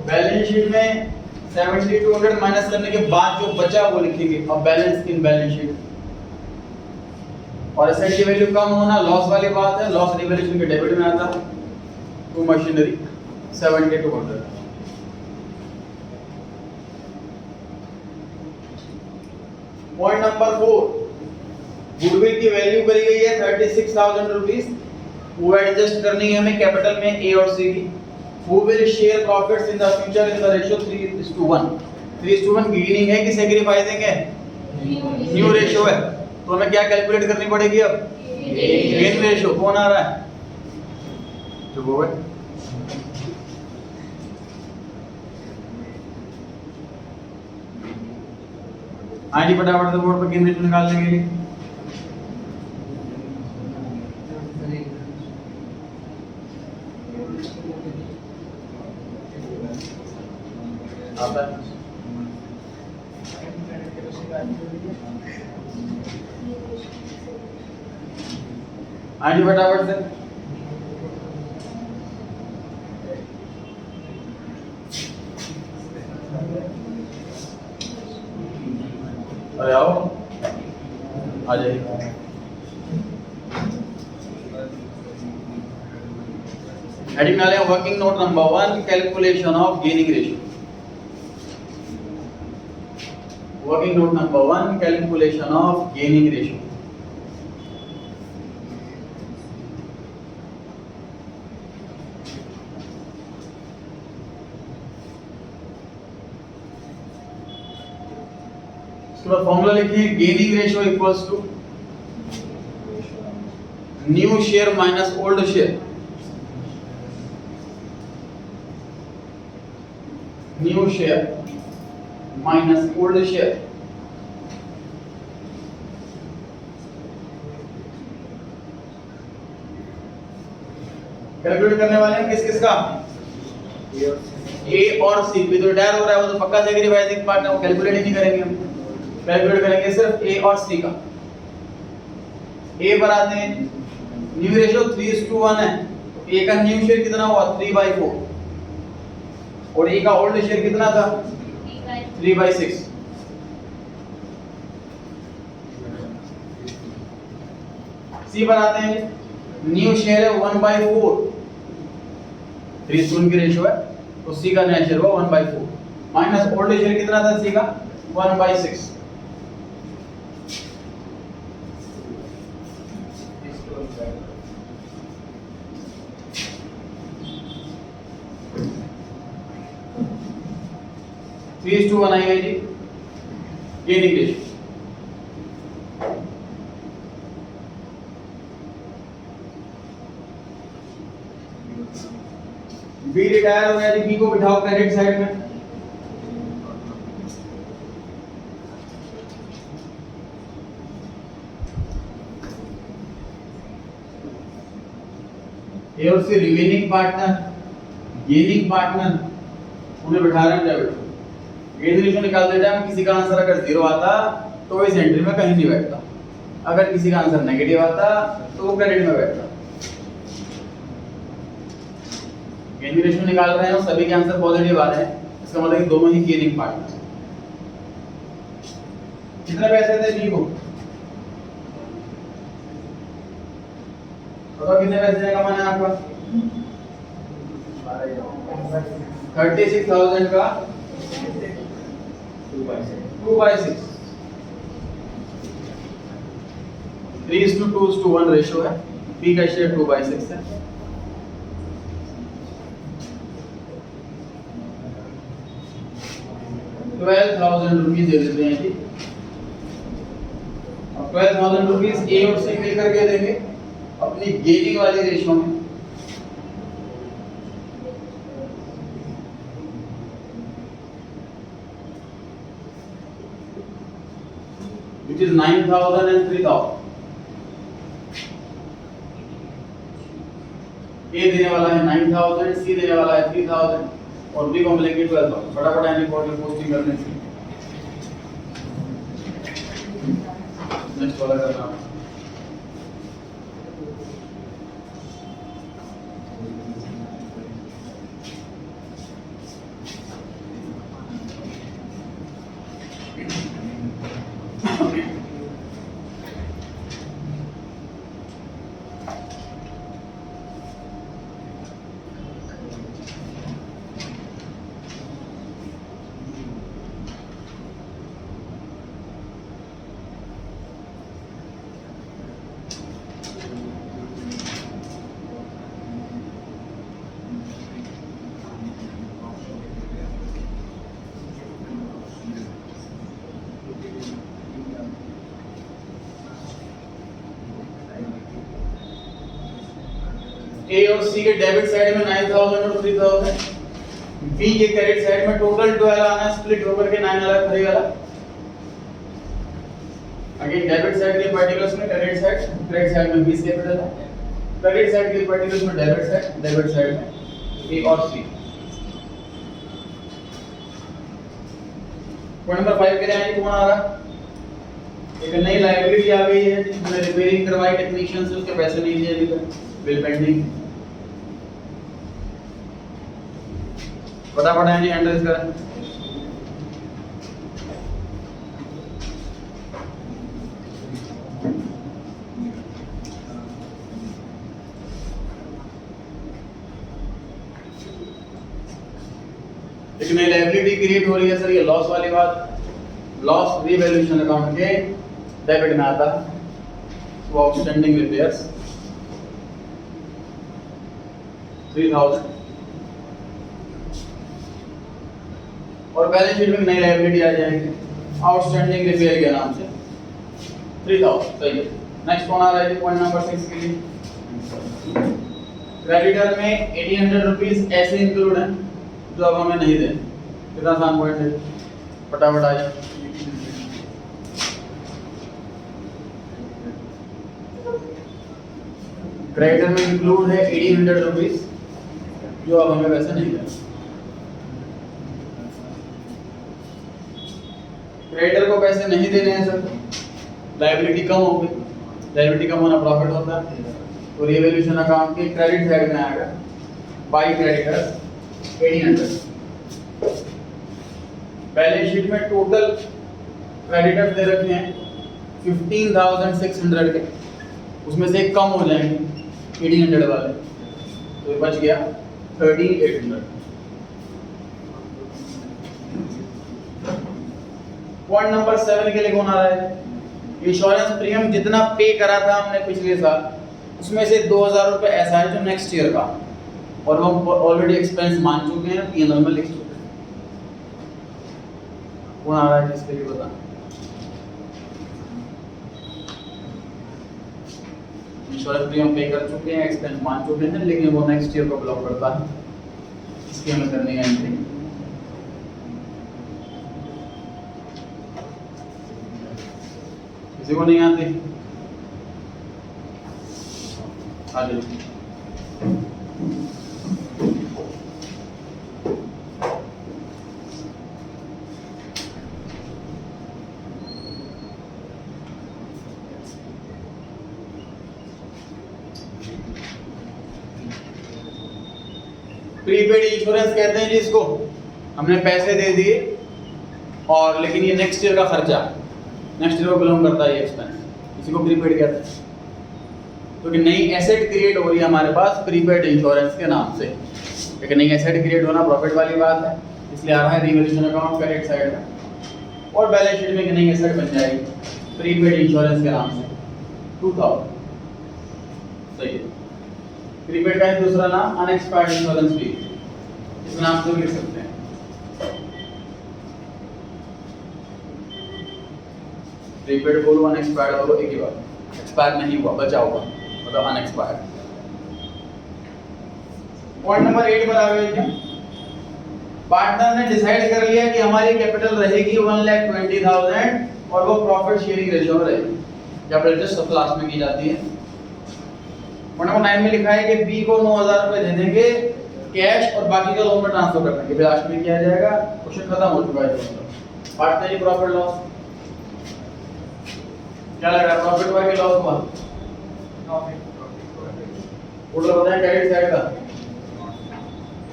बैलेंस शीट में 7200 माइनस करने के बाद जो बचा वो लिखेंगे अब बैलेंस इन बैलेंस शीट। और एसेट की वैल्यू कम होना लॉस वाली बात है, लॉस रिवैल्यूएशन के डेबिट में आता है to machinery 7200। Point number 4, goodwill की वैल्यू करी गई है 36,000 रुपीस। वो एडजस्ट करनी है हमें कैपिटल में ए और सी की। Who will share profits in the future in the ratio 3:1? 3:1 gaining है कि सैक्रिफाइसिंग है? न्यू रेशियो है, तो हमें क्या कैलकुलेट करनी पड़ेगी अब? Gain ratio. कौन आ रहा है? जो वो है आईडी फटाफट से बोर्ड पर गेन रेशियो निकालने के लिए। आता है आईडी फटाफट से। अरे आओ आ जाइए। हेडिंग डाले working note number 1 calculation of gaining ratio. Working note number 1 calculation of gaining ratio. इसके बाद फॉर्मूला लिखिए gaining ratio equals to new share minus old share. New share minus old share. Calculate करने वाले हैं किस किस का? ए और सी। भी तो रिटायर हो रहा है वो तो पक्का सैक्रिफाइसिंग पार्ट है, वो कैलकुलेट ही नहीं करेंगे हम। कैलकुलेट करेंगे सिर्फ ए और सी का। ए पर आते हैं, न्यू रेशियो 3:1 है, तो ए का न्यू शेयर कितना हुआ? 3/4। और ए का ओल्ड शेयर कितना था? 3/6। सी पर आते हैं, न्यू शेयर है 1/4, 3:1 की रेशियो है, तो सी का नया शेयर हुआ 1/4 माइनस ओल्ड शेयर कितना था सी का? 1/6। थ्री इज टू वन आई है जी गेनिंग रेशियो। बी रिटायर हो गया जी, बी को बिठाओ क्रेडिट साइड में। ए और सी रिमेनिंग पार्टनर, गेनिंग पार्टनर, उन्हें बिठा रहे हैं डेबिट। गेनिंग रेशियो निकालते टाइम किसी का आंसर अगर 0 आता तो इस एंट्री में कहीं नहीं बैठता, अगर किसी का आंसर नेगेटिव आता तो वो क्रेडिट में बैठता। गेनिंग रेशियो निकाल रहे हैं और सभी के आंसर पॉजिटिव आ रहे हैं, इसका मतलब कि दोनों ही गेनिंग पार्टनर। कितने पैसे थे बी को? बताओ कितने पैसे का माना आपका? 36,000 का 2/6। 3:2:1 रेशियो है, बी का शेयर 2/6 है। ₹12,000 दे देते हैं जी। अब 12,000 रुपीज ए और सी मिलकर के देंगे अपनी गेनिंग वाली रेशियो में। which is 9,000 and 3,000। ए देने वाला है 9,000, सी देने वाला है 3,000 और बी को मिलेंगे 12,000। फटाफट एनी पोस्टिंग करने से नेक्स्ट वाला करना। ए और सी के डेबिट साइड में 9000 और 3000, बी के क्रेडिट साइड में टोटल 12 आना है, स्प्लिट होकर के 9 अलग खरीदेगा। अगेन डेबिट साइड के पार्टिकुलर्स में क्रेडिट साइड में 20 कैपिटल है, क्रेडिट साइड के पार्टिकुलर्स में डेबिट साइड में ए और सी। पॉइंट नंबर 5 के लिए आएंगे, कौन आ रहा? एक नई लाइब्रेरी आ गई है जिसमें रिपेयरिंग करवाई टेक्नीशियन से, उसके पैसे नहीं दिए अभी तक, बिल पेंडिंग। फटाफट आएंगे, एंट्रेंस करें। एक नई लायबिलिटी क्रिएट हो रही है सर, ये लॉस वाली बात, लॉस रीवैल्यूएशन अकाउंट के डेबिट में आता है, वो आउटस्टैंडिंग रिपेयर्स 3000, और बैलेंस शीट में नई लायबिलिटी आ जाएगी आउटस्टैंडिंग रिपेयर के नाम से 3000। सही है। नेक्स्ट कौन आ रहा है पॉइंट नंबर 6 के लिए? क्रेडिटर में 1800 रुपीज ऐसे इंक्लूड है जो अब हमें नहीं दें। कितना आसान पॉइंट है, फटाफट आ जाए। क्रेडिटर में इंक्लूड है 1800 रुपीज जो अब हमें वैसे नहीं दें। क्रेडिटर को पैसे नहीं देने हैं सर, लायबिलिटी कम होगी, लायबिलिटी कम होना प्रॉफिट होता है, तो रिवैल्यूएशन अकाउंट के क्रेडिट साइड में आएगा बाई क्रेडिटर्स 1800। बैलेंस शीट में टोटल क्रेडिटर्स दे रखे हैं 15,600 के, उसमें से एक कम हो जाएंगे 1800 वाले, तो बच गया 13,800। पॉइंट नंबर 7 के लिए कौन आ रहा है? इंश्योरेंस प्रीमियम जितना पे करा था हमने पिछले साल, उसमें से 2000 रुपए ऐसा है जो नेक्स्ट ईयर का, और हम ऑलरेडी एक्सपेंस मान चुके हैं, पीएनएल में लिख चुके हैं। कौन आ रहा है जिसके लिए बता? इंश्योरेंस प्रीमियम पे कर चुके हैं, एक्सपेंस मान चुके हैं, लेकिन वो नेक्स्ट ईयर को ब्लॉक करता है, इसकी हमें करनी है एंट्री। किसी को नहीं आती? आ जाओ। प्रीपेड इंश्योरेंस कहते हैं जी इसको, हमने पैसे दे दिए और लेकिन ये नेक्स्ट ईयर का खर्चा, नेक्स्ट ईयर को बिलोंग करता है ये एक्सपेंस, इसी को प्रीपेड कहते हैं। तो कि नई एसेट क्रिएट हो रही है हमारे पास प्रीपेड इंश्योरेंस के नाम से, एक नई एसेट क्रिएट होना प्रॉफिट वाली बात है, इसलिए आ रहा है रिवैल्यूएशन अकाउंट क्रेडिट साइड में, और बैलेंस शीट में एक नई एसेट बन जाएगी प्रीपेड इंश्योरेंस के नाम से 2000। सही है। प्रीपेड का दूसरा नाम अनएक्सपायर्ड इंश्योरेंस भी, इस नाम से लिख सकते हैं। प्रीपेड बोलो अनएक्सपायर्ड बोलो एक ही बात, एक्सपायर नहीं हुआ, बचा हुआ, मतलब अनएक्सपायर्ड। पॉइंट नंबर 8 पर आ गए थे। पार्टनर ने डिसाइड कर लिया कि हमारी कैपिटल रहेगी 1,20,000 और वो प्रॉफिट शेयरिंग रेशियो में रहेगी, कैपिटल टेस्ट सब क्लास में की जाती है। पॉइंट नंबर 9 में लिखा है कि बी को 9,000 रुपए दे देंगे कैश और बाकी का लोन में ट्रांसफर कर देंगे, लास्ट में किया जाएगा, क्वेश्चन खत्म हो चुका है। पार्टनर प्रॉफिट लॉस क्या लग रहा है, प्रॉफिट हुआ कि लॉस हुआ? टोटल बताएं क्रेडिट साइड का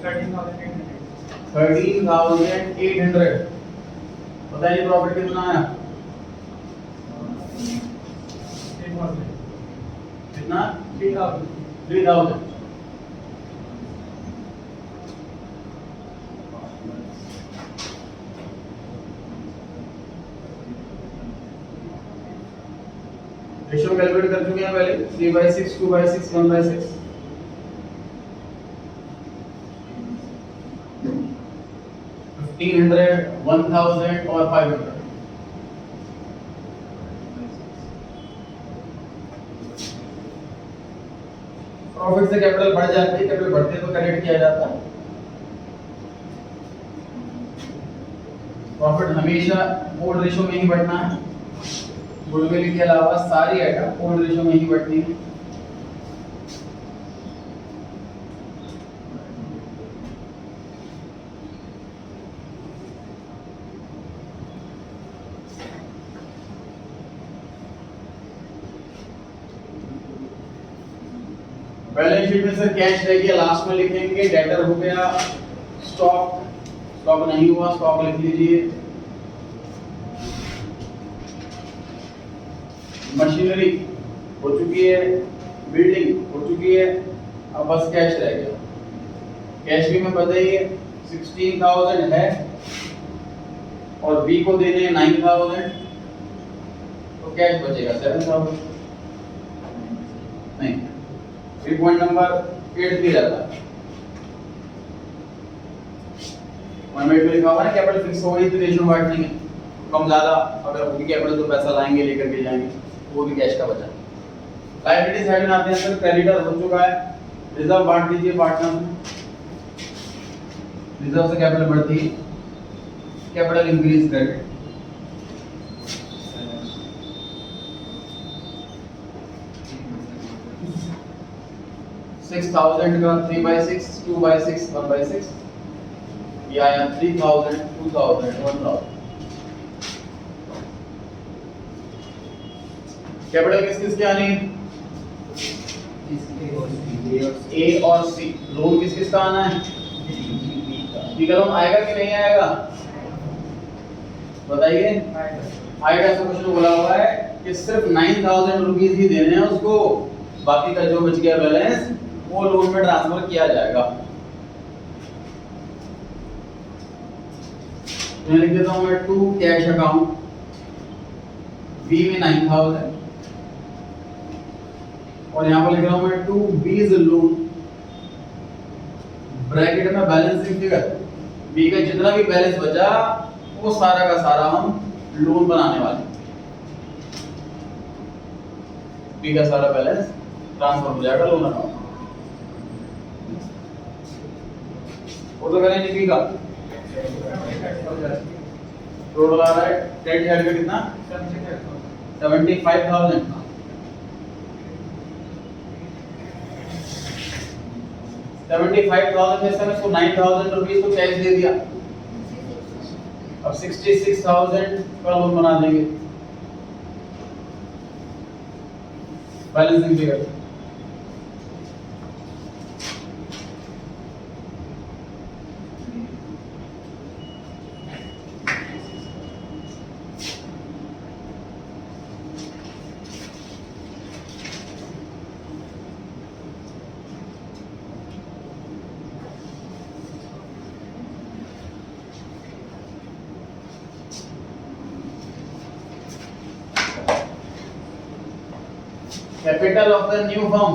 13,800। बताइए प्रॉफिट कितना आया? कितना? 3,000। रेशियो कैलकुलेट कर चुके हैं पहले, 3/6, 2/6, 1/6। $1,500, 1,000 और 500। प्रॉफिट से कैपिटल बढ़ जाती है, कैपिटल बढ़ते तो क्रेडिट किया जाता है। प्रॉफिट हमेशा ओल्ड रेशियो में ही बढ़ना है, गुडविल के अलावा सारी आइटम ओल्ड रेशियो में ही बढ़नी है। बैलेंस शीट में सर कैश रह गया, लास्ट में लिखेंगे। डेटर हो गया, स्टॉक, स्टॉक नहीं हुआ, स्टॉक लिख लीजिए। मशीनरी हो चुकी है, बिल्डिंग हो चुकी है, अब बस कैश रह गया। कैश भी में बताइए 16,000 है और बी को देने हैं 9,000, तो कैश बचेगा 7,000। नहीं, पॉइंट नंबर 8 भी रहता है। में लिखा हुआ है कैपिटल फिक्स हो गई तो रेशियो बांटनी है, कम ज्यादा अगर होगी कैपिटल तो पैसा लाएंगे लेकर के जाएंगे, वो भी कैश का बचा। लायबिलिटी साइड में आते हैं सर, क्रेडिटर हो चुका है, रिजर्व बांट दीजिए पार्टनर में। रिजर्व से कैपिटल बढ़ती है, capital increase credit. Six thousand का 3/6, 2/6, 1/6, ये आया 3,000, 2,000, 1,000। कैपिटल किस किस के आनी है? ए और सी। लोन किस किस का आना है? बी का लोन आएगा कि नहीं आएगा बताइए। आएगा। ऐसा कुछ बोला हुआ है कि सिर्फ 9,000 रुपीज ही देने हैं उसको, बाकी का जो बच गया बैलेंस वो लोन में ट्रांसफर किया जाएगा। मैं लिख देता हूँ मैं 2 कैश अकाउंट, बी में 9,000 और यहाँ पर लिख रहा हूँ मैं 2 बीज लोन, ब्रैकेट में बैलेंसिंग फिगर। बी का जितना भी बैलेंस बचा वो सारा का सारा हम लोन बनाने वाले, बी का सारा बैलेंस ट्रांसफर हो जाएगा लोन अकाउंट। वो तो करेंगे बी का टोटल आ रहा है डेट हेड का कितना 75,000। 75,000 में से हमने इसको 9,000 रुपीस को कैश दे दिया। अब 66,000 का लोन बना देंगे balancing figure. Capital of the new firm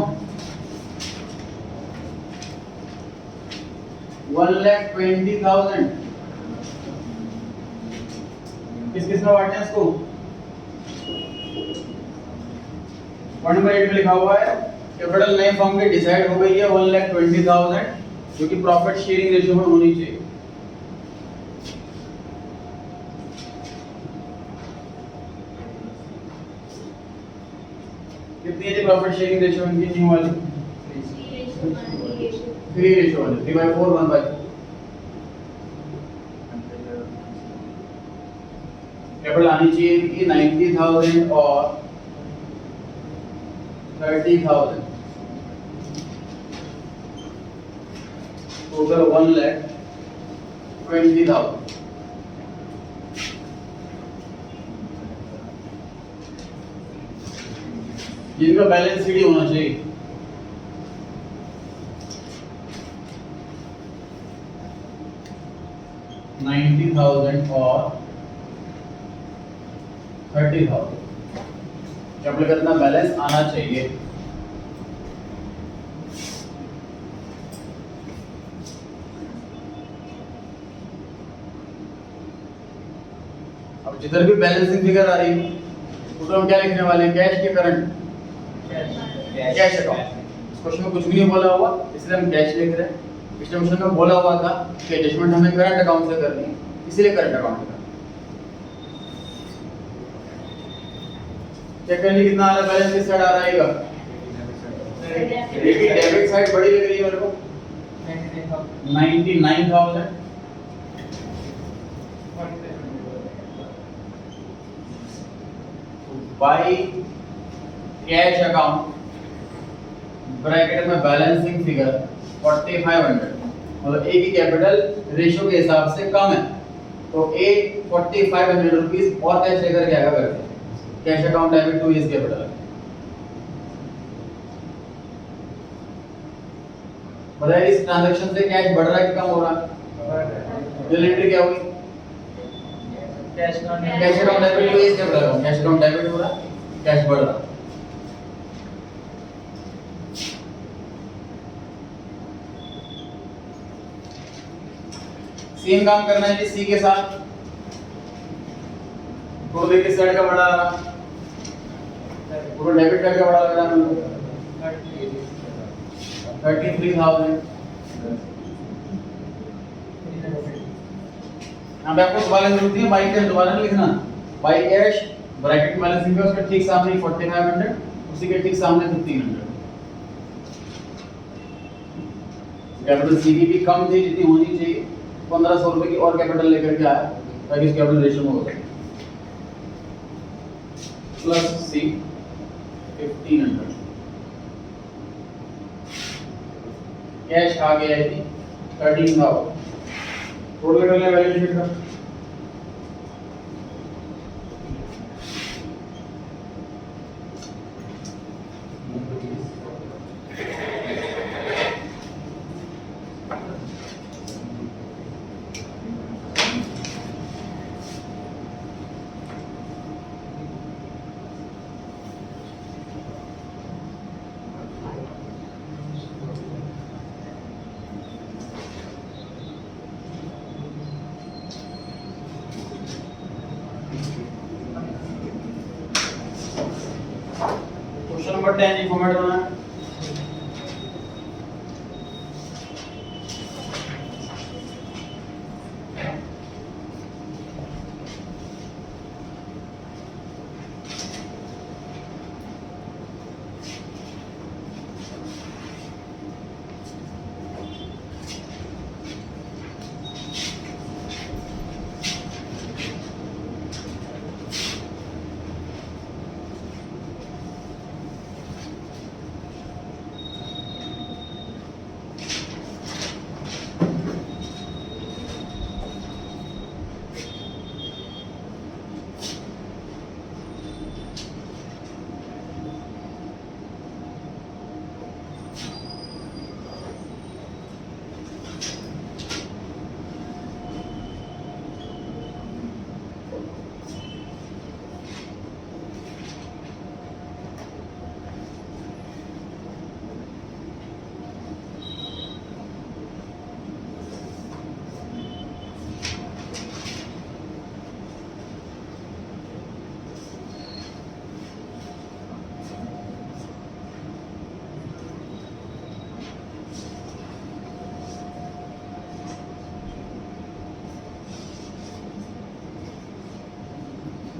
1,20,000। किस किस में बांटना है इसको? 1 नंबर 8 में लिखा हुआ है कैपिटल नए फर्म की डिसाइड हो गई है 1,20,000 जो कि प्रॉफिट शेयरिंग रेशियो में होनी चाहिए। कितनी है प्रॉफिट शेयरिंग रेशियो इनकी न्यू वाली? 3 रेशियो वाली 3/4 1/4। कैपिटल आनी चाहिए इनकी 90,000 और 30,000, टोटल 1,20,000। जिनका बैलेंस शीट होना चाहिए। $90,000 और 30,000 कैपिटल का इतना बैलेंस आना चाहिए। अब जिधर भी बैलेंसिंग फिगर आ रही है उसको हम क्या लिखने वाले हैं? कैश के करंट कैश अकाउंट। क्वेश्चन में कुछ भी नहीं बोला हुआ, इसलिए हम कैश लिख रहे हैं। पिछले क्वेश्चन में बोला हुआ था कि एडजस्टमेंट हमें करंट अकाउंट से करनी है, इसलिए करंट अकाउंट का चेक करने कितना आ रहा है, बैलेंस किस साइड आ रहा है? डेबिट साइड बड़ी लग रही है मेरे को 99,000। बाई कैश अकाउंट ब्रैकेट में बैलेंसिंग फिगर 4500, मतलब ए की कैपिटल रेशियो के हिसाब से कम है, तो ए 4500 रुपीस और कैश लेकर क्या करते हैं? Cash account debit two is capital. बताइए इस ट्रांजैक्शन से कैश बढ़ रहा है कि कम हो रहा है? जो एंट्री क्या हुई? Cash account debit two is capital, cash account debit हो रहा है, कैश बढ़ रहा है। सेम काम करना है सी के साथ, तो देखिए साइड का बड़ा आ रहा, पूरा डेबिट साइड का बड़ा लग रहा है मेरे को 33,000। अब आपको दोबारा जरूरत है बाई कैश दोबारा लिखना, बाई कैश ब्रैकेट बैलेंसिंग का उसके ठीक सामने 4500, उसी के ठीक सामने 1500। कैपिटल सी की भी कम थी जितनी होनी चाहिए, 1500 रुपए की और कैपिटल लेकर के आया ताकि इसके कैपिटल रेशियो में हो जाए प्लस सी 1500। कैश आ गया है 13,000। टोटल कर ले बैलेंस शीट का, क्वेश्चन नंबर 10 जी फॉर्मेट बना है।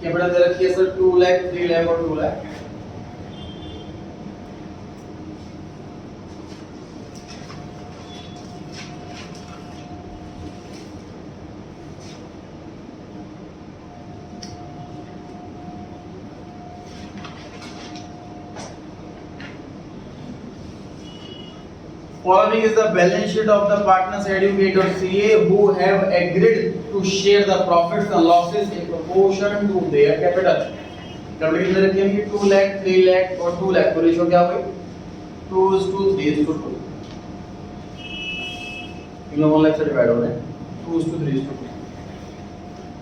कैपिटल दे रखी है सर 2 लाख, 3 लाख और 2 lakh. Following is the balance sheet of the partners educator CA who have agreed to share the profits and losses in proportion to their capital. Capital कितने रखी है? 2 लाख, 3 लाख और 2 लाख। तो रेशियो क्या हुई? 2:3:2। तीनों 1 लाख से डिवाइड हो रहे हैं, 2:3:2।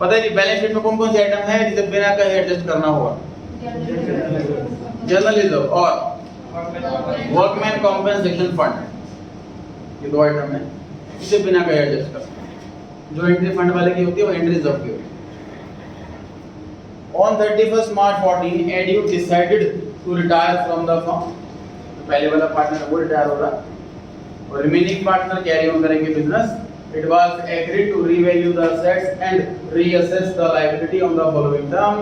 पता है जी बैलेंस शीट में कौन-कौन से आइटम है जिसे बिना कहे एडजस्ट करना होगा? जनरल रिजर्व और वर्कमैन कॉम्पेंसेशन फंड, ये दो आइटम है, इसे बिना कहे एडजस्ट कर। जो एंट्री फंड वाले की होती है वो एंट्री रिजर्व की होती है। On 31st March 14, Edu decided to retire from the firm. पहले वाला पार्टनर वो रिटायर हो रहा और रिमेनिंग पार्टनर कैरी ऑन करेंगे business. It was agreed to revalue the assets and reassess the liability on the following term।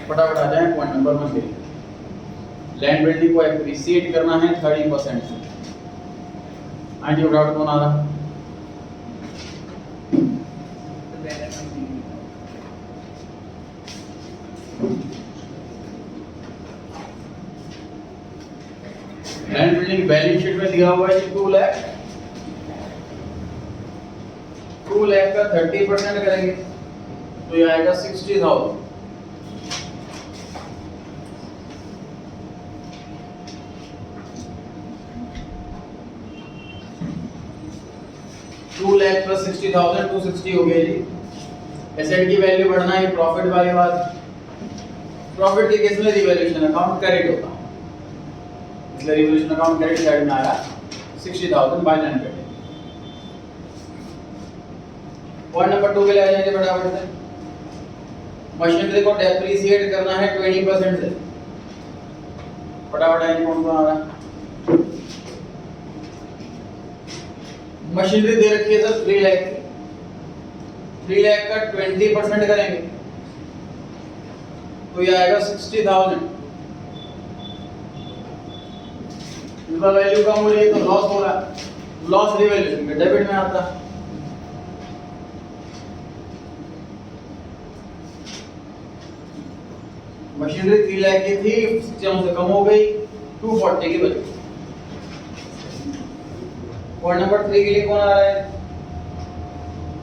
फटाफट आ जाए पॉइंट नंबर 1 पे। लैंड बिल्डिंग को एप्रिशिएट करना है 30% से। आंटी डाउट कौन आ रहा? लैंड बिल्डिंग बैलेंस शीट में दिया हुआ है 2 लाख। 2 लाख का 30% करेंगे तो ये आएगा 60,000। टू लाख प्लस 60,000 260 हो गया जी। एसेट की वैल्यू बढ़ना है, प्रॉफिट वाली बात। प्रॉफिट के केस में रिवैल्यूएशन अकाउंट क्रेडिट होता है, इसलिए रिवैल्यूएशन अकाउंट क्रेडिट साइड में आया 60,000 by land credit. Point number 2 पे ले आ जाएंगे फटाफट से। मशीनरी को डेप्रिसिएट करना है 20% से। फटाफट आएंगे कौन कौन आ रहा है? मशीनरी दे रखी है सर 3 लाख की। 3 लाख का 20% करेंगे तो ये आएगा 60,000। इसका वैल्यू कम हो रही है तो लॉस हो रहा है। लॉस रिवैल्यूएशन में डेबिट में आता है। मशीनरी 3 लाख की थी, 60 से कम हो गई, 240 की बची। पॉइंट नंबर 3 के लिए कौन आ रहा है?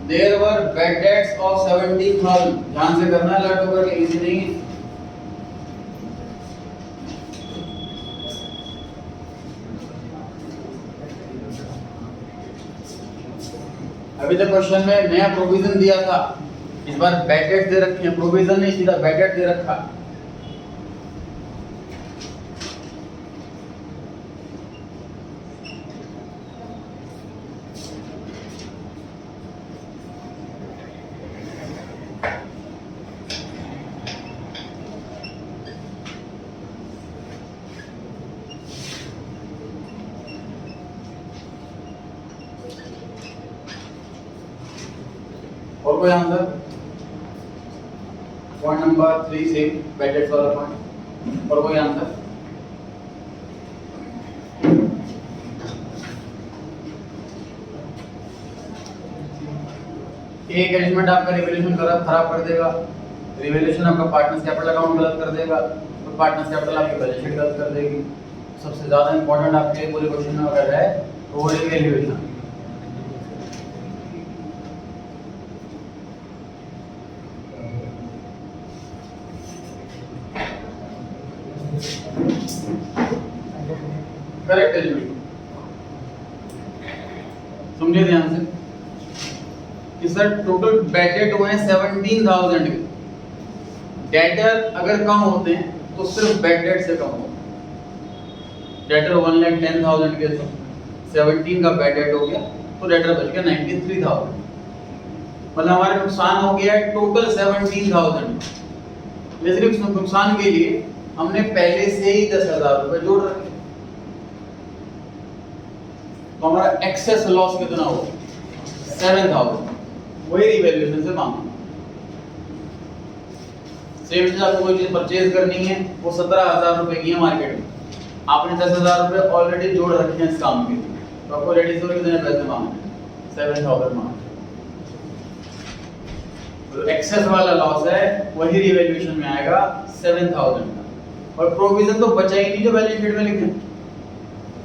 There were bad debts of 17,000। ध्यान से करना है, लर्न करके इजी नहीं है। अभी तक क्वेश्चन में नया प्रोविजन दिया था, इस बार बैड डेट दे रखी है। प्रोविजन नहीं, सीधा बैड डेट दे रखा। और कोई आंसर? पॉइंट नंबर 3 से बैड डेट्स वाला पॉइंट। और कोई आंसर? एक एडजस्टमेंट आपका रिवैल्यूएशन खराब कर देगा। रिवैल्यूएशन आपका पार्टनर्स कैपिटल अकाउंट गलत कर देगा, तो पार्टनर्स कैपिटल आपकी बैलेंस शीट गलत कर देगी। सबसे ज्यादा इंपॉर्टेंट आपके लिए पूरे क्वेश्चन में अगर है तो वो रिवैल्यूएशन। करेक्ट एलिमेंट समझे ध्यान से कि सर टोटल बैड डेट हुए हैं 17,000 के। डेटर अगर कम होते हैं तो सिर्फ बैड डेट से कम होते हैं। डेटर 1,10,000 के तो 17 का बैड डेट हो गया तो डेटर बच गया 93,000। मतलब हमारे नुकसान हो गया टोटल 17,000। लेकिन इस नुकसान के लिए हमने पहले से ही 10,000 रुपए जोड़ रखे, तो हमारा एक्सेस लॉस कितना हो? 7,000। वही रिवैल्यूएशन से मांगा। सेम चीज आपको कोई चीज परचेज करनी है, वो 17,000 रुपए की है मार्केट में, आपने 10,000 रुपए ऑलरेडी जोड़ रखे हैं इस काम के लिए, तो आपको रेडी से कितने पैसे मांगे? 7,000 मांगे। तो एक्सेस वाला लॉस है वही रिवैल्यूएशन में आएगा 7,000 का। और प्रोविजन तो बचा ही नहीं जो बैलेंस शीट में लिखे।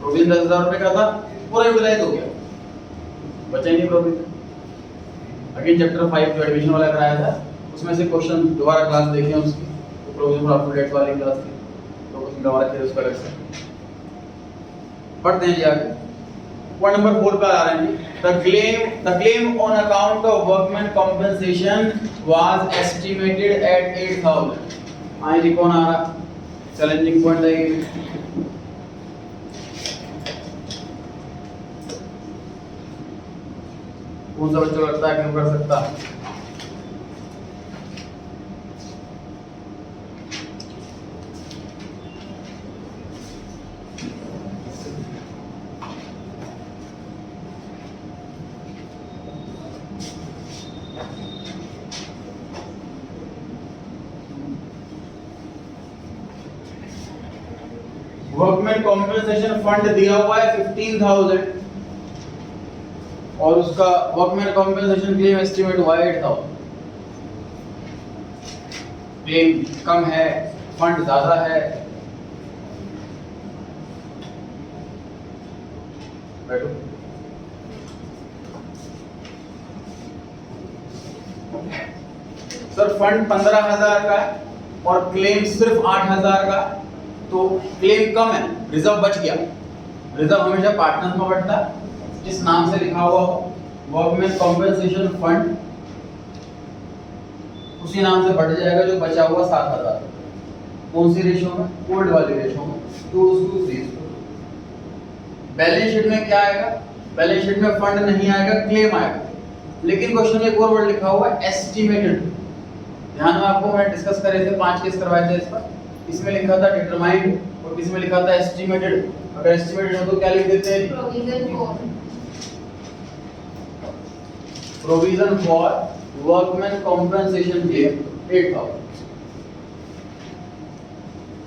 प्रोविजन 10,000 रुपए का था, पूरा यूटिलाइज हो गया, बचा ही नहीं प्रोविजन। अगेन चैप्टर 5 जो एडमिशन वाला कराया था उसमें से क्वेश्चन दोबारा क्लास देखें उसकी, तो प्रोविजन फॉर अप डेट वाली क्लास थी, तो क्वेश्चन दोबारा थे उसका अलग से पढ़ते हैं जी आगे। पॉइंट नंबर 4 पर आ रहे हैं। The claim on account of workman compensation was estimated at 8,000। आए जी कौन आ रहा? चैलेंजिंग पॉइंट है ये। कौन सा बच्चा लगता है क्यों कर सकता? वर्कमैन कॉम्पेंसेशन फंड दिया हुआ है 15,000 और उसका वर्कमैन कॉम्पेंसेशन क्लेम एस्टिमेट हुआ है 8,000। क्लेम कम है, फंड ज्यादा है। बैठो। सर फंड 15,000 का है और क्लेम सिर्फ 8,000 का, तो क्लेम कम है, रिजर्व बच गया। रिजर्व हमेशा पार्टनर में बढ़ता है, जिस नाम से लिखा हुआ हो वर्कमैन कॉम्पेंसेशन फंड, उसी नाम से बढ़ जाएगा जो बचा हुआ 7,000। कौन सी रेशो में? ओल्ड वाली रेशो में 2:3। बैलेंस शीट में क्या आएगा? बैलेंस शीट में फंड नहीं आएगा, क्लेम आएगा। लेकिन क्वेश्चन में एक और वर्ड लिखा हुआ है एस्टिमेटेड। ध्यान में आपको मैं डिस्कस कर रहे थे, 5 केस करवाए थे इस पर। इसमें लिखा था डिटरमाइंड और किसमें लिखा था एस्टिमेटेड। अगर एस्टिमेटेड हो तो क्या लिख देते हैं? Provision for workman compensation claim 8,000।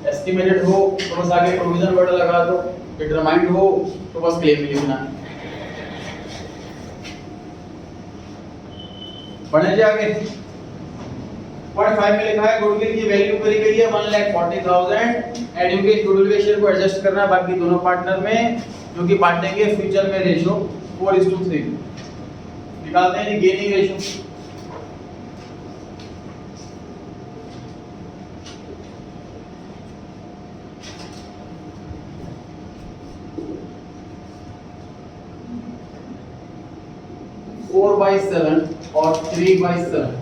Estimated हो तो बस आगे प्रोविजन वर्ड लगा दो, डिटरमाइंड हो तो बस क्लेम लिखना है। पढ़ने जाके 0.5 में लिखा है गुडविल की वैल्यू करी गई है 1,40,000। एडुकेट गुडविल रेशियो को एडजस्ट करना है बाकी दोनों पार्टनर में, जो कि बांटेंगे फ्यूचर में रेशियो 4:3। निकालते हैं जी गेनिंग रेशियो। फोर बाई 7 और 3/7।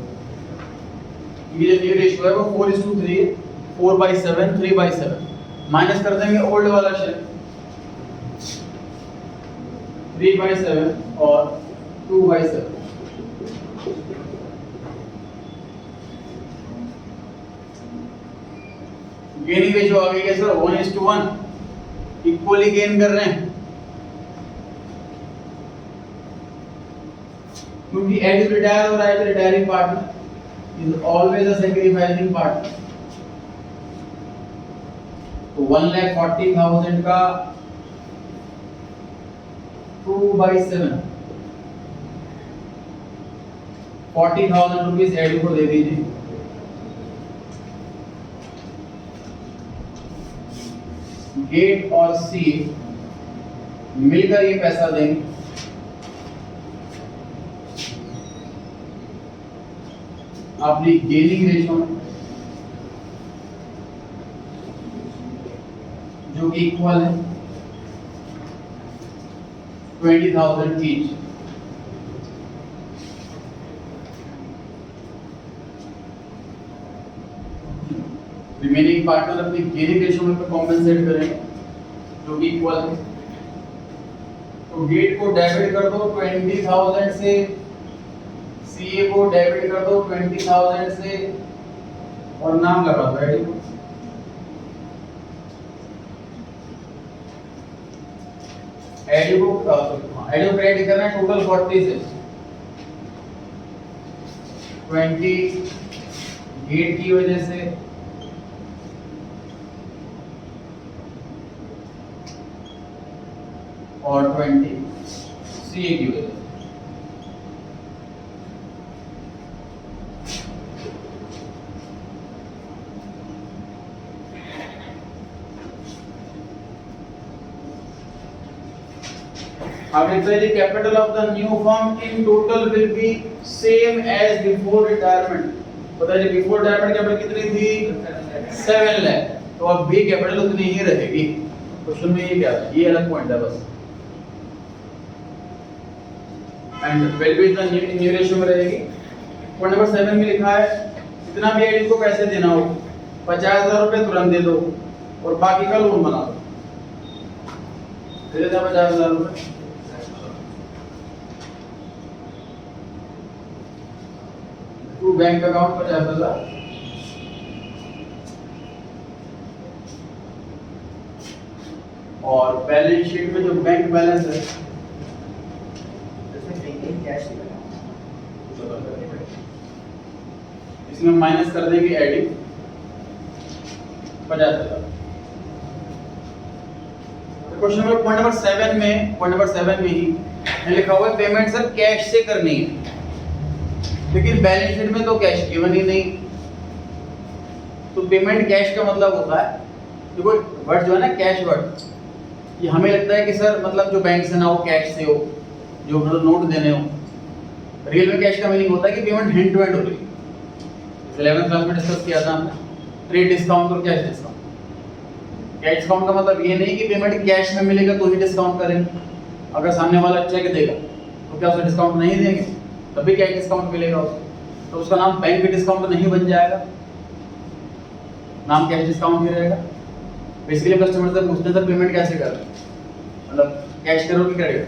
ये जो रेशियो है वो 4:3 है। 4/7 3/7 माइनस कर देंगे ओल्ड वाला शेयर 3/7 और 2/7। गेनिंग रेशियो आ गई है सर 1:1, इक्वली गेन कर रहे हैं क्योंकि एड टू रिटायर और I retiring partner is always a sacrificing partner. तो 1,40,000 का 2/7 40,000 रुपीज एड को दे दीजिए। गेट और सी मिलकर ये पैसा देंगे। अपनी गेनिंग रेशियो जो कि इक्वल है 20,000 ईच। रिमेनिंग पार्टनर अपनी गेनिंग रेशियो में कॉम्पेंसेट करेंगे जो कि इक्वल है। तो गेट को डेबिट कर दो 20,000 से, सीए को डेबिट कर दो 20,000 से और नाम लगा दो एडी को। एडी को क्रेडिट करना है टोटल 40 से 20 गेट की वजह से और 20 सीए की वजह से। अब लिखते हैं capital of the new firm in total will be same as before retirement. पता है बिफोर रिटायरमेंट कैपिटल कितनी थी? 7 लाख। तो अब भी कैपिटल उतनी ही रहेगी। क्वेश्चन में ये क्या है, ये अलग पॉइंट है बस। एंड वैल्यू इतना न्यू रेशियो में रहेगी। पॉइंट नंबर 7 में लिखा है इतना भी एडी को पैसे देना हो 50,000 रुपए तुरंत दे दो और बाकी का लोन बना दो। दे देता 50,000 रुपए। टू बैंक अकाउंट 50,000 और बैलेंस शीट में जो बैंक बैलेंस है इसमें माइनस कर देंगे adding 50,000। Question number point number 7 में ही लिखा हुआ है पेमेंट सर कैश से करनी है, लेकिन बैलेंस शीट में तो कैश गिवन ही नहीं। तो पेमेंट कैश का मतलब होता है, देखो वर्ड जो है ना कैश वर्ड, ये हमें लगता है कि सर मतलब जो बैंक से ना हो कैश से हो, जो मतलब नोट देने हो। रियल में कैश का मीनिंग होता है कि पेमेंट हैंड टू हैंड हो रही है। 11th क्लास में डिस्कस किया था हमने ट्रेड डिस्काउंट और कैश डिस्काउंट। कैश डिस्काउंट का मतलब ये नहीं कि पेमेंट कैश में मिलेगा तो ही डिस्काउंट करेंगे। अगर सामने वाला चेक देगा तो क्या उसे डिस्काउंट नहीं देंगे, तभी कैश डिस्काउंट मिलेगा उसे, तो उसका नाम बैंक डिस्काउंट नहीं बन जाएगा, नाम कैश डिस्काउंट ही रहेगा। बेसिकली कस्टमर से पूछते हैं सर पेमेंट कैसे कर रहे हैं, मतलब कैश करो कि क्रेडिट।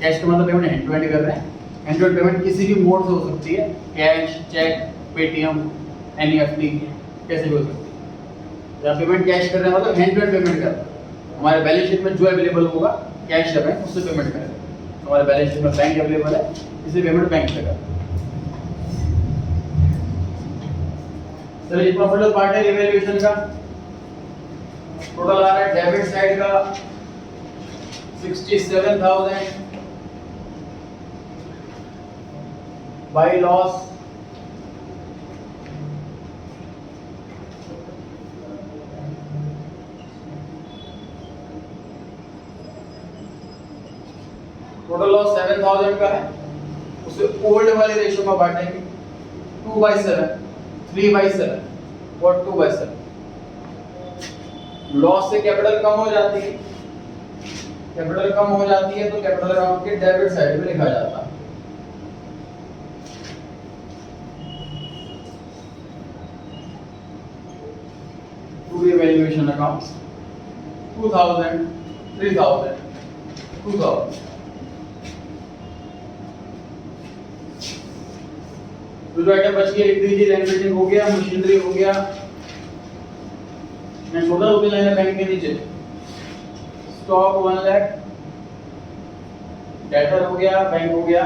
कैश का मतलब पेमेंट हैंड टू हैंड कर रहे हैं। हैंड टू हैंड पेमेंट किसी भी मोड से हो सकती है, कैश, चेक, पेटीएम, एनईएफटी, कैसे भी हो सकती है। जहाँ पेमेंट कैश कर रहे हैं मतलब हैंड टू हैंड पेमेंट कर रहे हैं। हमारे बैलेंस शीट में जो अवेलेबल होगा कैश या बैंक उससे पेमेंट करेंगे। हमारे बैलेंस शीट में बैंक अवेलेबल है, इसलिए पेमेंट बैंक से करें। चलिए प्रॉफिट लॉस पार्ट है रिवैल्यूएशन का। टोटल आ रहा है डेबिट साइड का 67,000 बाय लॉस टोटल लॉस 7,000 का है, उसे ओल्ड वाले रेशियो में बांटेंगे 2/7, 3/7 और 2/7। लॉस से कैपिटल कम हो जाती है, कैपिटल कम हो जाती है तो कैपिटल अकाउंट के डेबिट साइड में लिखा जाता है। To revaluation accounts 2000, 3000, 2000। जो आइटम बच गया लिख दीजिए। लैंड बिल्डिंग हो गया, मशीनरी हो गया, मैं छोटा रुपये लाइन बैंक के नीचे। स्टॉक 1 लाख, डेटर हो गया, बैंक हो गया।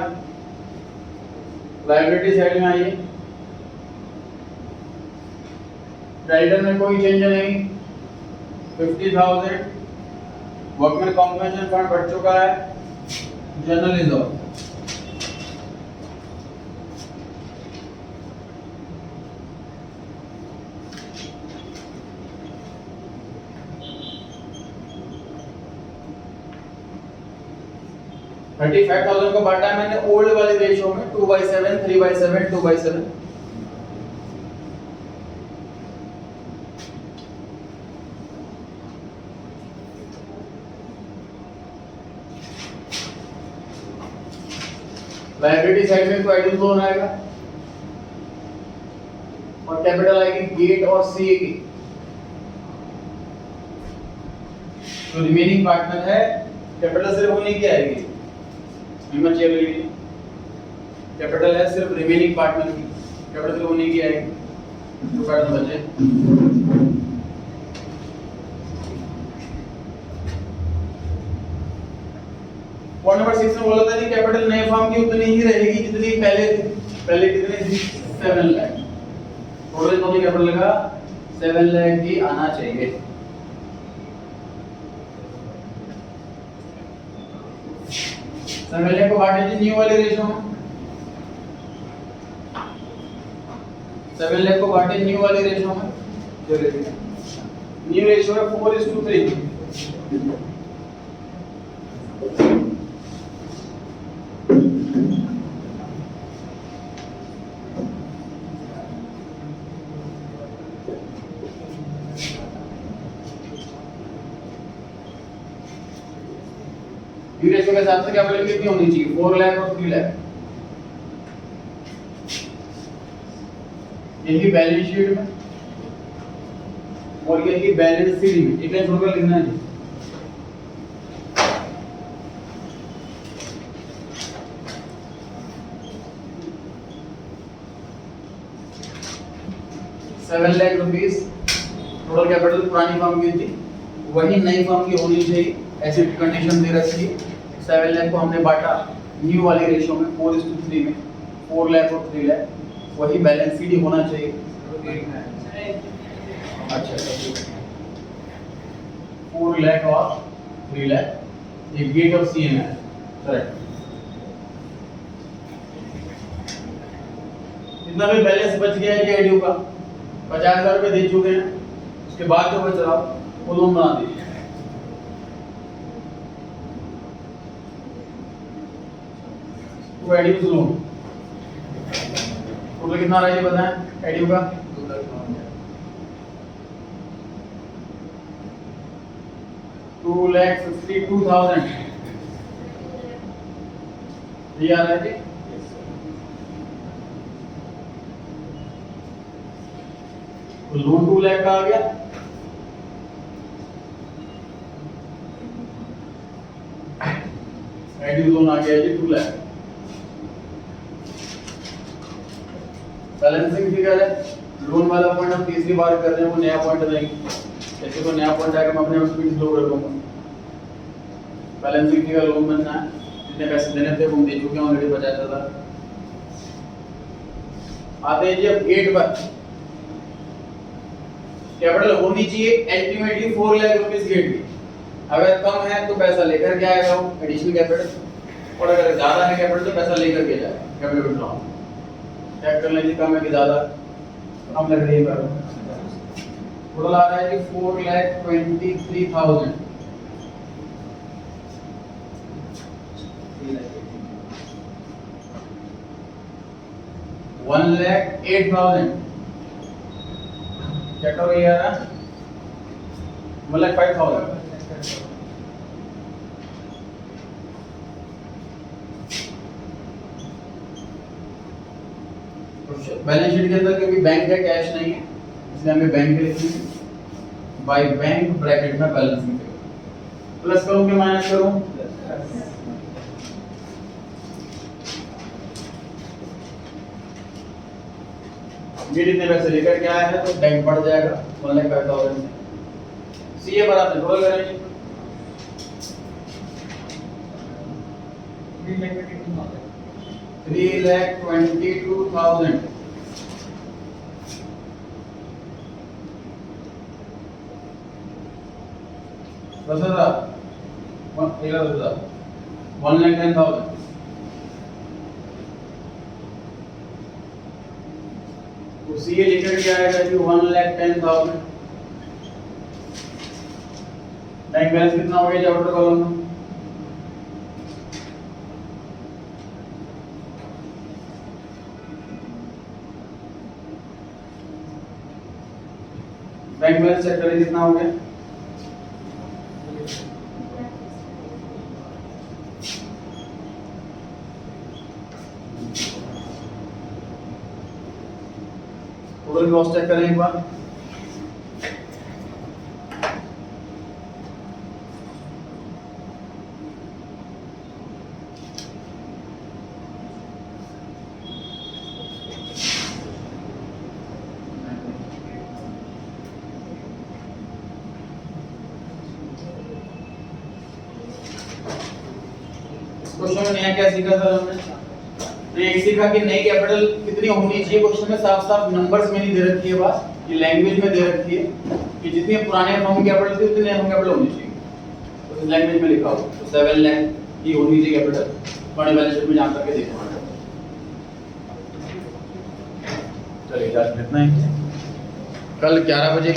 लायबिलिटी साइड में आइए, क्रेडिटर में कोई चेंज नहीं, 50,000। वर्कमैन कॉम्पनसेशन फंड बढ़ चुका है, जनरल रिजर्व। $35,000 को बांटा है मैंने ओल्ड वाले रेशियो में 2/7, 3/7, 2/7। लायबिलिटी साइड में तो आइडियल लोन आएगा और कैपिटल आएगी गेट और सीए की। जो रिमेनिंग पार्टनर है कैपिटल सिर्फ होने की आएगी, हिम्मत चेक ले लीजिए। कैपिटल है सिर्फ रिमेनिंग पार्टनर की, कैपिटल सिर्फ होने की आएगी। जो पार्टनर बचे पॉइंट नंबर 6 में बोला था कि कैपिटल नए फॉर्म की उतनी ही रहेगी जितनी पहले थी। पहले कितनी थी? 7 लाख। टोटल कितनी कैपिटल का 7 लाख ही आना चाहिए। को बांट न्यू वाले रेशियो में। 7 लाख को बांटे न्यू वाले रेशियो में। न्यू रेशियो है 4:3। रेशियो के हिसाब से कैपिटल कितनी होनी चाहिए? 4 लाख और 3 लाख। यही बैलेंस शीट में और यही बैलेंस शीट में एक लाइन छोड़कर लिखना है। ₹7 लाख टोटल कैपिटल पुरानी फर्म की थी, वही नई फर्म की होनी चाहिए, ऐसी कंडीशन दे रखी है। 7 लाख को हमने बांटा न्यू वाली रेशियो में 4:3 में, 4 लाख और 3 लाख, वही बैलेंस शीट ही होना चाहिए। अच्छा 4 लाख और 3 लाख, ये गेट ऑफ सी एम है, करेक्ट। इतना भी बैलेंस बच गया है एडीयू का, 50,000 रुपये दे चुके हैं, उसके बाद जो बच रहा वो लोन बना दीजिए। तो एडीयू लोन टोटल कितना रहा है बताएं एडीयू का? 2,52,000 ये आ रहा है जी। तो लोन 2 लाख का आ गया, एडीयू लोन आ गया जी 2 लाख। बैलेंसिंग फिगर है, लोन वाला पॉइंट हम तीसरी बार कर रहे हैं, वो नया पॉइंट नहीं, जैसे को नया पॉइंट आएगा मैं अपने स्पीड स्लो रखूंगा। बैलेंसिंग फिगर लोन बनना है, जितने पैसे देने थे वो हम दे चुके हैं ऑलरेडी 50,000। आते हैं जी अब गेट पर, कैपिटल होनी चाहिए अल्टीमेटली 4 लाख रुपीस गेट की। अगर कम है तो पैसा लेकर के आएगा वो एडिशनल कैपिटल, और अगर ज्यादा है कैपिटल तो पैसा लेकर के जाएगा कैपिटल विड्रॉ। चेक कर लीजिए कम है कि ज्यादा, हम लग रही है पर टोटल आ रहा है कि 4,23,000। 1,08,000 चेक करो ये आ रहा है 1,05,000। बैलेंस शीट के अंदर क्योंकि बैंक है कैश नहीं है इसलिए हमें बैंक लिखनी है, बाय बैंक ब्रैकेट में बैलेंसिंग प्लस करूं कि माइनस करूं? ये जितने पैसे लेकर के आया है तो बैंक बढ़ जाएगा 1,05,000 से। सीए पर आपने टोटल करेंगे 3,22,000। दस हजार 1,10,000। तो सीए लिखकर क्या आएगा जी 1,10,000। बैंक बैलेंस कितना हो गया आउटर कॉलम में? बैंक बैलेंस चेक करें कितना हो गया? टोटल लॉस चेक करें एक बार। क्वेश्चन में नया क्या सीखा सर हमने? तो एक सीखा कि नई कैपिटल कितनी होनी चाहिए। क्वेश्चन में साफ साफ नंबर्स में नहीं दे रखी है बात, ये लैंग्वेज में दे रखी है कि जितनी पुराने फॉर्म कैपिटल थी उतनी नई फॉर्म कैपिटल होनी चाहिए, तो इस लैंग्वेज में लिखा हो। तो 7 लाख की होनी चाहिए कैपिटल, पुराने बैलेंस शीट में जान करके देखना। चलिए इतना ही, कल 11 बजे